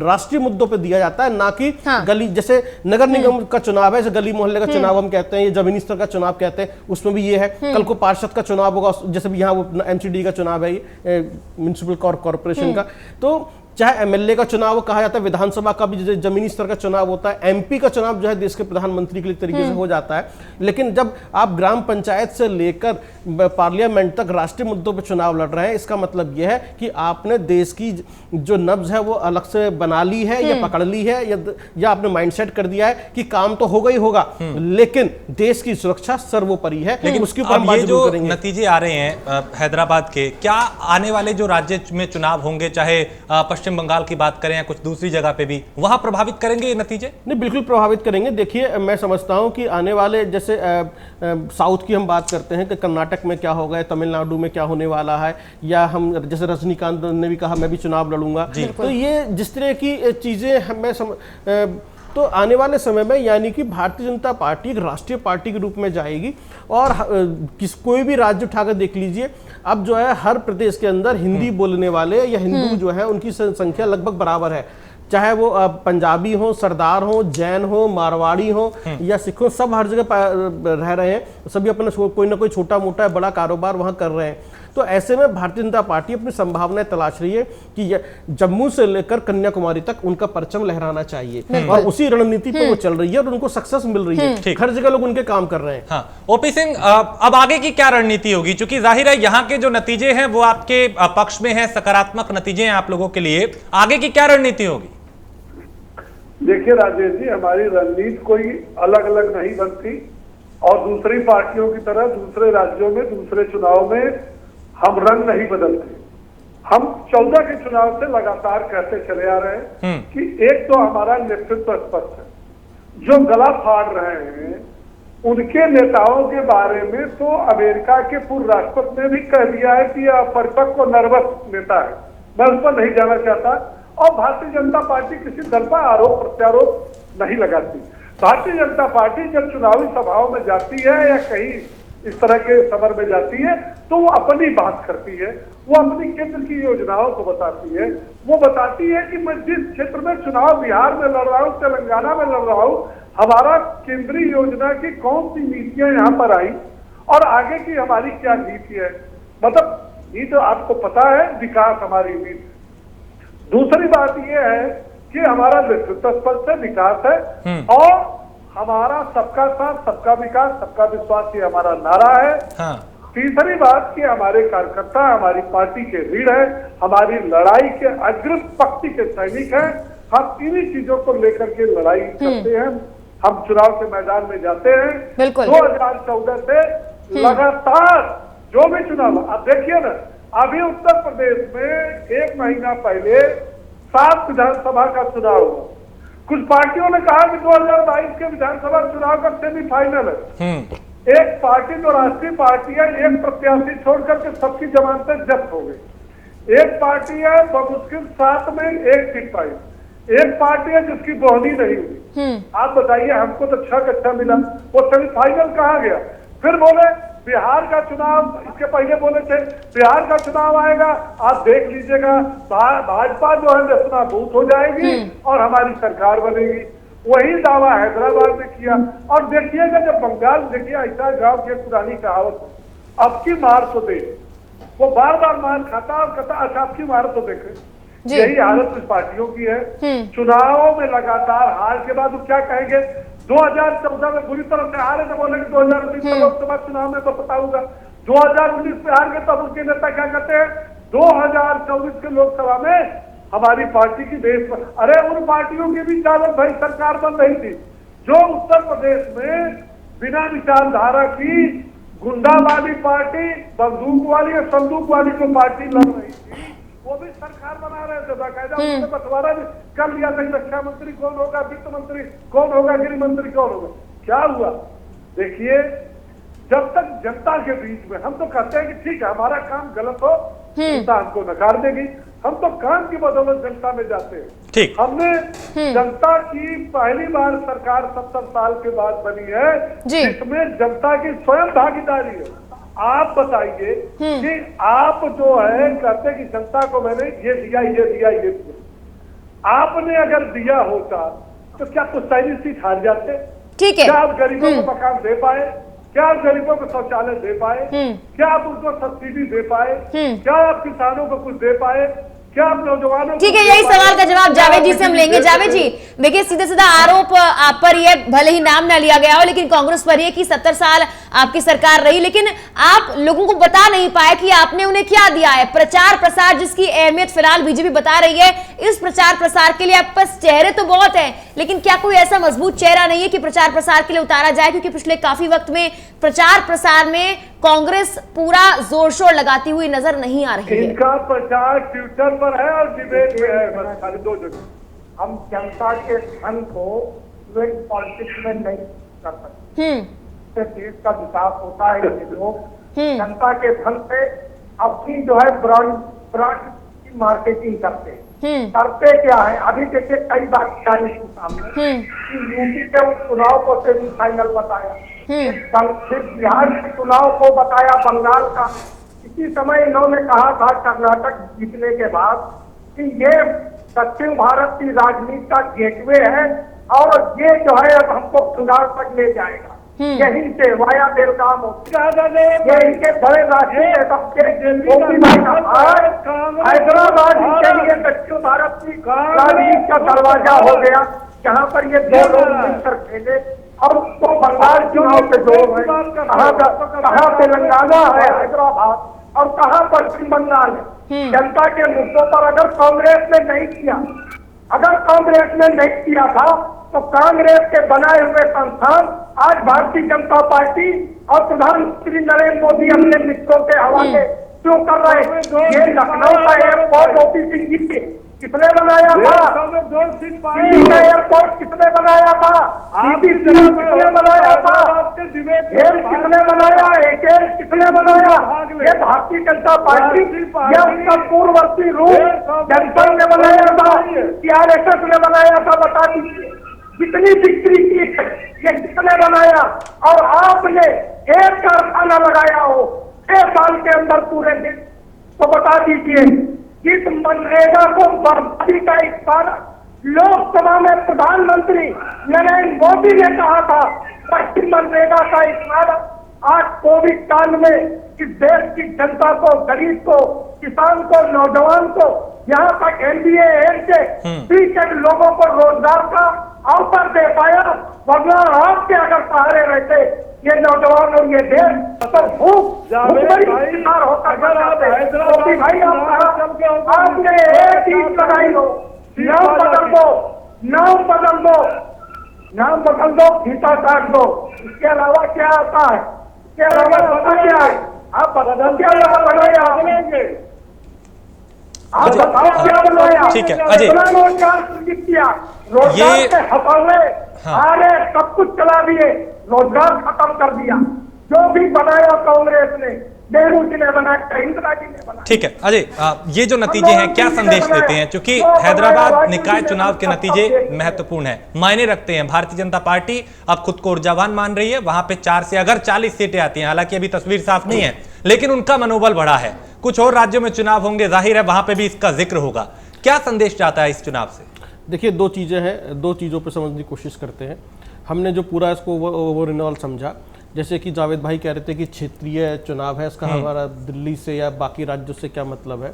राष्ट्रीय मुद्दों पे दिया जाता है, ना कि गली, जैसे नगर निगम का चुनाव है, जैसे गली मोहल्ले का चुनाव हम कहते हैं, ये जमीनी स्तर का चुनाव कहते हैं, उसमें भी ये है। कल को पार्षद का चुनाव होगा, जैसे यहाँ वो एमसीडी का चुनाव है, म्युनिसिपल कॉर्पोरेशन का। तो चाहे एमएलए का चुनाव कहा जाता है, विधानसभा का भी जमीनी स्तर का चुनाव होता है, एमपी का चुनाव जो है देश के प्रधानमंत्री के लिए तरीके से हो जाता है। लेकिन जब आप ग्राम पंचायत से लेकर पार्लियामेंट तक राष्ट्रीय मुद्दों पर चुनाव लड़ रहे हैं, इसका मतलब यह है कि आपने देश की जो नब्ज है वो अलग से बना ली है या पकड़ ली है, या आपने माइंडसेट कर दिया है कि काम तो होगा ही होगा, लेकिन देश की सुरक्षा सर्वोपरि है। लेकिन उसके ऊपर हम बात जरूर करेंगे। नतीजे आ रहे हैं हैदराबाद के, क्या आने वाले जो राज्य में चुनाव होंगे, चाहे पश्चिम बंगाल की बात करें या कुछ दूसरी जगह पे भी, वहां प्रभावित करेंगे ये नतीजे? नहीं, बिल्कुल प्रभावित करेंगे। देखिए, मैं समझता हूं कि आने वाले, जैसे साउथ की हम बात करते हैं कि कर्नाटक में क्या होगा, तमिलनाडु में क्या होने वाला है, या हम जैसे रजनीकांत ने भी कहा मैं भी चुनाव लड़ूंगा, तो ये जिस तरह की चीजें हमें तो आने वाले समय में यानी कि भारतीय जनता पार्टी एक राष्ट्रीय पार्टी के रूप में जाएगी। और कोई भी राज्य उठाकर देख लीजिए, अब जो है हर प्रदेश के अंदर हिंदी बोलने वाले या हिंदू जो है उनकी संख्या लगभग बराबर है। चाहे वो पंजाबी हो, सरदार हो, जैन हो, मारवाड़ी हो या सिख हो, सब हर जगह रह रहे हैं, सभी अपना कोई ना कोई छोटा मोटा बड़ा कारोबार वहां कर रहे हैं। तो ऐसे में भारतीय जनता पार्टी अपनी संभावनाएं तलाश रही है कि जम्मू से लेकर कन्याकुमारी तक उनका परचम लहराना चाहिए, और उसी रणनीति पर वो चल रही है और उनको सक्सेस मिल रही है। हर जगह लोग उनके काम कर रहे हैं। हाँ, ओपी सिंह, अब आगे की क्या रणनीति होगी? क्योंकि जाहिर है यहाँ के जो नतीजे हैं वो आपके पक्ष में हैं, सकारात्मक नतीजे हैं आप लोगों के लिए। आगे की क्या रणनीति होगी? देखिए राजेश जी, हमारी रणनीति कोई अलग अलग नहीं बनती, और दूसरी पार्टियों की तरह दूसरे राज्यों में, दूसरे चुनाव में हम रंग नहीं बदलते। हम 14 के चुनाव से लगातार कहते चले आ रहे हैं कि एक तो हमारा नेतृत्व स्पष्ट है, जो गला फाड़ रहे हैं उनके नेताओं के बारे में तो अमेरिका के पूर्व राष्ट्रपति ने भी कह दिया है कि यह अपरिपक्व और नर्वस नेता है, मैं उस पर नहीं जाना चाहता। और भारतीय जनता पार्टी किसी दल पर आरोप प्रत्यारोप नहीं लगाती। भारतीय जनता पार्टी जब चुनावी सभाओं में जाती है या कहीं इस तरह के सफर में जाती है तो वो अपनी बात करती है, वो अपनी केंद्र की योजनाओं को बताती है। वो बताती है कि मैं जिस क्षेत्र में चुनाव बिहार में लड़ रहा हूँ, तेलंगाना में लड़ रहा हूँ, हमारा केंद्रीय योजना की कौन सी नीतियां यहाँ पर आई और आगे की हमारी क्या नीति है। मतलब ये तो आपको पता है, विकास हमारी नीति। दूसरी बात यह है कि हमारा नेतृत्व स्पष्ट है, विकास है, और हमारा सबका साथ, सबका विकास, सबका विश्वास, ये हमारा नारा है। हाँ। तीसरी बात कि हमारे कार्यकर्ता हमारी पार्टी के रीढ़ है, हमारी लड़ाई के अग्रिम पंक्ति के सैनिक हैं। हम इन्हीं चीजों को लेकर के लड़ाई करते हैं, हम चुनाव के मैदान में जाते हैं। 2014 से लगातार जो भी चुनाव, आप देखिए ना, अभी उत्तर प्रदेश में 1 महीना पहले 7 विधानसभा का चुनाव हुआ। कुछ पार्टियों ने कहा कि 2022 के विधानसभा चुनाव का सेमीफाइनल है। एक पार्टी जो राष्ट्रीय पार्टी है, एक प्रत्याशी छोड़कर के सबकी जमानतें जब्त हो गई। एक पार्टी है बमुश्किल 7 में 1 सीट पाई। एक पार्टी है जिसकी बोहनी नहीं हुई। आप बताइए, हमको तो 6 कच्चा मिला, वो सेमीफाइनल कहा गया। फिर बोले बिहार का चुनाव, इसके पहले बोले थे बिहार का चुनाव आएगा, आप देख लीजिएगा भाजपा जो है नेस्तनाबूद हो जाएगी और हमारी सरकार बनेगी। वही दावा हैदराबाद में किया। और देखिएगा जब बंगाल, देखिए ऐसा गांव की पुरानी कहावत, अब की मार तो दे, वो बार बार मार खाता और कहता अच्छा अब की मार तो देखे। यही हालत इस पार्टियों की है। चुनावों में लगातार हार के बाद वो क्या कहेंगे, 2014 में बुरी तरह से हारे तो बोले 2019 में लोकसभा चुनाव में तो बताऊंगा। 2019 में हार गए तब उनके नेता क्या कहते हैं, 2024 के लोकसभा में हमारी पार्टी की देश पर। अरे उन पार्टियों की भी चालक भाई सरकार बन रही थी जो उत्तर प्रदेश में बिना विचारधारा की गुंडा वाली पार्टी, बंदूक वाली और संदूक वाली जो पार्टी लड़ रही थी, वो भी सरकार बना रहे थे। बाकायदा उन्होंने बंटवारा भी कर लिया था, रक्षा मंत्री कौन होगा, वित्त मंत्री कौन होगा, गृह मंत्री कौन होगा। क्या हुआ देखिए, जब तक जनता के बीच में, हम तो कहते हैं कि ठीक है हमारा काम गलत हो जनता हमको नकार देगी। हम तो काम की बदौलत जनता में जाते हैं। ठीक। हमने जनता की पहली बार सरकार 70 साल के बाद बनी है, जिसमें जनता की स्वयं भागीदारी है। आप बताइए कि आप जो है कहते कि जनता को मैंने ये दिया, ये दिया, ये दिया। आपने अगर दिया होता तो क्या पुश्तैनी सीट हार जाते? ठीक है। क्या आप गरीबों को मकान दे पाए? क्या आप गरीबों को शौचालय दे पाए? क्या आप उनको सब्सिडी दे पाए? क्या आप किसानों को कुछ दे पाए? क्या आप नौजवानों? ठीक है, यही सवाल का जवाब जावेद जी से हम लेंगे। जावेद जी देखिए, सीधे सीधा आरोप आप पर ये, भले ही नाम ना लिया गया हो, लेकिन कांग्रेस पर ये कि 70 साल आपकी सरकार रही, लेकिन आप लोगों को बता नहीं पाए कि आपने उन्हें क्या दिया है। प्रचार प्रसार जिसकी अहमियत फिलहाल बीजेपी बता रही है, इस प्रचार प्रसार के लिए आपके पास चेहरे तो बहुत हैं, लेकिन क्या कोई ऐसा मजबूत चेहरा नहीं है कि प्रचार प्रसार के लिए उतारा जाए? क्योंकि पिछले काफी वक्त में प्रचार प्रसार में कांग्रेस पूरा जोर शोर लगाती हुई नजर नहीं आ रही है। इनका प्रचार ट्विटर पर है और डिबेट में है, बस खाली 2 जगह। हम जनता के धन को पॉलिटिक्स में नहीं कर सकते। देश का विकास होता है, ये लोग जनता के धन से अपनी जो है ब्रांड की मार्केटिंग करते हैं। करते क्या है, अभी देखिए कई बार सामने यूपी के चुनाव को सेमीफाइनल बताया, फिर बिहार के चुनाव को बताया, बंगाल का। इसी समय इन्होंने कहा था कर्नाटक जीतने के बाद कि ये दक्षिण भारत की राजनीति का गेटवे है और ये जो है अब हमको बंगाल तक ले जाएगा, यहीं से वाया बेलगाम ये इनके बड़े राष्ट्रीय नेता हैदराबाद के लिए दक्षिण भारत की राजनीति का दरवाजा हो गया, जहाँ पर ये 2 लोग मिलकर खेले और उसको बंगाल चुनाव से जोड़ है। कहाँ तेलंगाना है, हैदराबाद, और कहाँ पश्चिम बंगाल है। जनता के मुद्दों पर अगर कांग्रेस ने नहीं किया, अगर कांग्रेस ने नहीं किया था तो कांग्रेस के बनाए हुए संस्थान आज भारतीय जनता पार्टी और प्रधानमंत्री नरेंद्र मोदी अपने मित्रों के हवाले क्यों कर रहे हैं? ये लखनऊ का एयरपोर्ट ओपीसी किसने बनाया था? एयरपोर्ट किसने बनाया था? किसने बनाया था? किसने बनाया? एकेल किसने बनाया? ये भारतीय जनता पार्टी या उसका पूर्ववर्ती रूप जनता ने बनाया था कि आरएसएस ने बनाया था? बता दीजिए कितनी बिक्री की है, ये किसने बनाया? और आपने एक कारखाना लगाया हो 6 साल के अंदर पूरे दिन, तो बता दीजिए इस मनरेगा को बर्बादी का एक कारण लोकसभा में प्रधानमंत्री नरेंद्र मोदी ने कहा था, पश्चिम मनरेगा का एक कारण आज कोविड काल में इस देश की जनता को, गरीब को, किसान को, नौजवान को, यहाँ तक एमबीए के बीटेक लोगों को रोजगार का अवसर दे पाया। वरना आपके अगर सहारे रहते ये नौजवान और ये देश तो भूख शिकार होकर भाई आपने एक चीज लगाई हो, नाम बदल दो, नाम बदल दो, नाम बदल दो, फीता काट दो, इसके अलावा क्या आता है? इसके अलावा पता क्या है? आप बदल क्या बनाया? आप बताओ क्या बनाया? ठीक है अजय, रोजगार सृजित किया, रोजगार के हवाले सारे सब कुछ चला दिए, रोजगार खत्म कर दिया। जो भी बनाया कांग्रेस ने, नेहरू जी ने बनाया, इंदिरा जी ने बनाया। ठीक है अजय, ये जो नतीजे हैं क्या संदेश देते हैं? क्योंकि हैदराबाद निकाय चुनाव के नतीजे महत्वपूर्ण हैं, मायने रखते हैं। भारतीय जनता पार्टी अब खुद को ऊर्जावान मान रही है, वहां पे 4 से अगर 40 सीटें आती हैं, हालांकि अभी तस्वीर साफ नहीं है, लेकिन उनका मनोबल बढ़ा है। कुछ और राज्यों में चुनाव होंगे, जाहिर है वहां पे भी इसका जिक्र होगा। क्या संदेश चाहता है इस चुनाव से? देखिए 2 चीज़ें हैं, 2 चीज़ों पर समझने की कोशिश करते हैं। हमने जो पूरा इसको ओवरऑल समझा, जैसे कि जावेद भाई कह रहे थे कि क्षेत्रीय चुनाव है, इसका हमारा दिल्ली से या बाकी राज्यों से क्या मतलब है,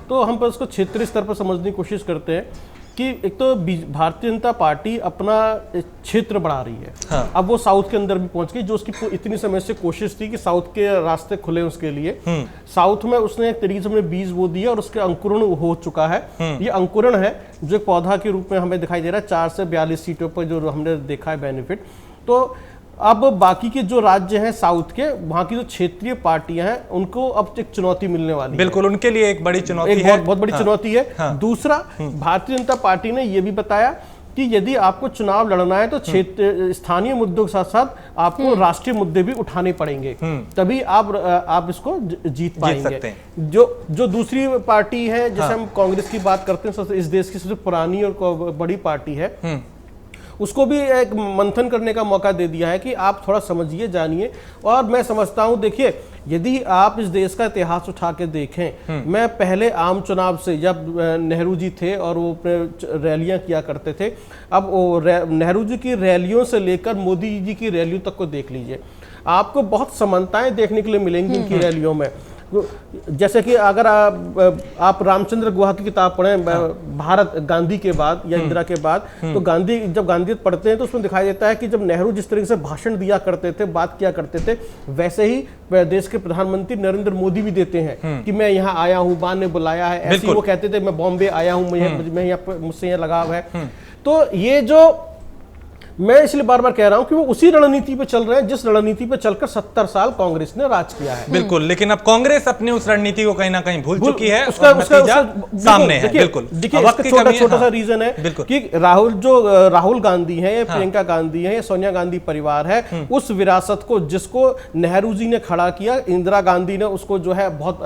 तो हम पर उसको क्षेत्रीय स्तर पर समझने की कोशिश करते हैं कि एक तो भारतीय जनता पार्टी अपना क्षेत्र बढ़ा रही है। हाँ। अब वो साउथ के अंदर भी पहुंच गई, जो उसकी इतनी समय से कोशिश थी कि साउथ के रास्ते खुले उसके लिए। साउथ में उसने एक तरीके से हमने बीज वो दिया और उसके अंकुरण हो चुका है। ये अंकुरण है जो एक पौधा के रूप में हमें दिखाई दे रहा है। 4 से 42 सीटों पर जो हमने देखा है बेनिफिट। तो अब बाकी के जो राज्य हैं साउथ के, वहां की जो क्षेत्रीय पार्टियां हैं, उनको अब एक चुनौती मिलने वाली है। बिल्कुल, उनके लिए एक बड़ी चुनौती है, बहुत बड़ी चुनौती है। हाँ। दूसरा, भारतीय जनता पार्टी ने यह भी बताया कि यदि आपको चुनाव लड़ना है तो क्षेत्र स्थानीय मुद्दों के साथ साथ आपको राष्ट्रीय मुद्दे भी उठाने पड़ेंगे, तभी आप इसको जीत पाएंगे। सकते हैं। जो दूसरी पार्टी है, जैसे हम कांग्रेस की बात करते हैं, इस देश की सबसे पुरानी और बड़ी पार्टी है, उसको भी एक मंथन करने का मौका दे दिया है कि आप थोड़ा समझिए, जानिए। और मैं समझता हूं, देखिए, यदि आप इस देश का इतिहास उठा के देखें, मैं पहले आम चुनाव से, जब नेहरू जी थे और वो रैलियां किया करते थे, अब वो नेहरू जी की रैलियों से लेकर मोदी जी की रैलियों तक को देख लीजिए, आपको बहुत समानताएं देखने के लिए मिलेंगी इनकी रैलियों में। जैसे कि अगर आप रामचंद्र गुहा की किताब पढ़ें, भारत गांधी के बाद या इंदिरा के बाद, तो जब गांधी पढ़ते हैं तो उसमें दिखाई देता है कि जब नेहरू जिस तरीके से भाषण दिया करते थे, बात किया करते थे, वैसे ही देश के प्रधानमंत्री नरेंद्र मोदी भी देते हैं कि मैं यहाँ आया हूँ, बान ने बुलाया है। ऐसे ही वो कहते थे मैं बॉम्बे आया हूँ, मुझसे यहाँ लगाव है। तो ये जो मैं इसलिए बार बार कह रहा हूं कि वो उसी रणनीति पे चल रहे हैं जिस रणनीति पे चलकर 70 साल कांग्रेस ने राज किया है। बिल्कुल, लेकिन अब कांग्रेस अपनी उस रणनीति को कहीं ना कहीं भूल चुकी है। उसका सामने है। बिल्कुल, देखिए, छोटा सा रीजन है कि राहुल गांधी है या प्रियंका गांधी है या सोनिया गांधी परिवार है, उस विरासत को जिसको नेहरू जी ने खड़ा किया, इंदिरा गांधी ने उसको जो है बहुत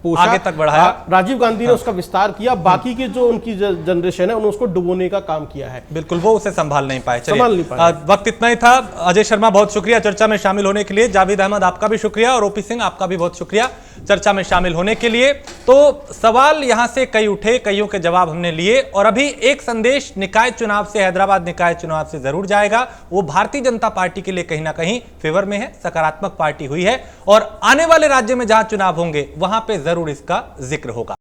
पोषा, आगे तक बढ़ाया, राजीव गांधी ने उसका विस्तार किया, बाकी की जो उनकी जनरेशन है उन्होंने उसको डुबोने का काम किया है। बिल्कुल, वो उसे संभाल नहीं पाए। वक्त इतना ही था। अजय शर्मा, बहुत शुक्रिया चर्चा में शामिल होने के लिए। जावेद अहमद, आपका भी शुक्रिया, और ओपी सिंह, आपका भी बहुत शुक्रिया चर्चा में शामिल होने के लिए। तो सवाल यहां से कई उठे, कईयों के जवाब हमने लिए, और अभी एक संदेश निकाय चुनाव से, हैदराबाद निकाय चुनाव से जरूर जाएगा। वो भारतीय जनता पार्टी के लिए कहीं ना कहीं फेवर में है, सकारात्मक पार्टी हुई है, और आने वाले राज्य में जहां चुनाव होंगे वहां पे जरूर इसका जिक्र होगा।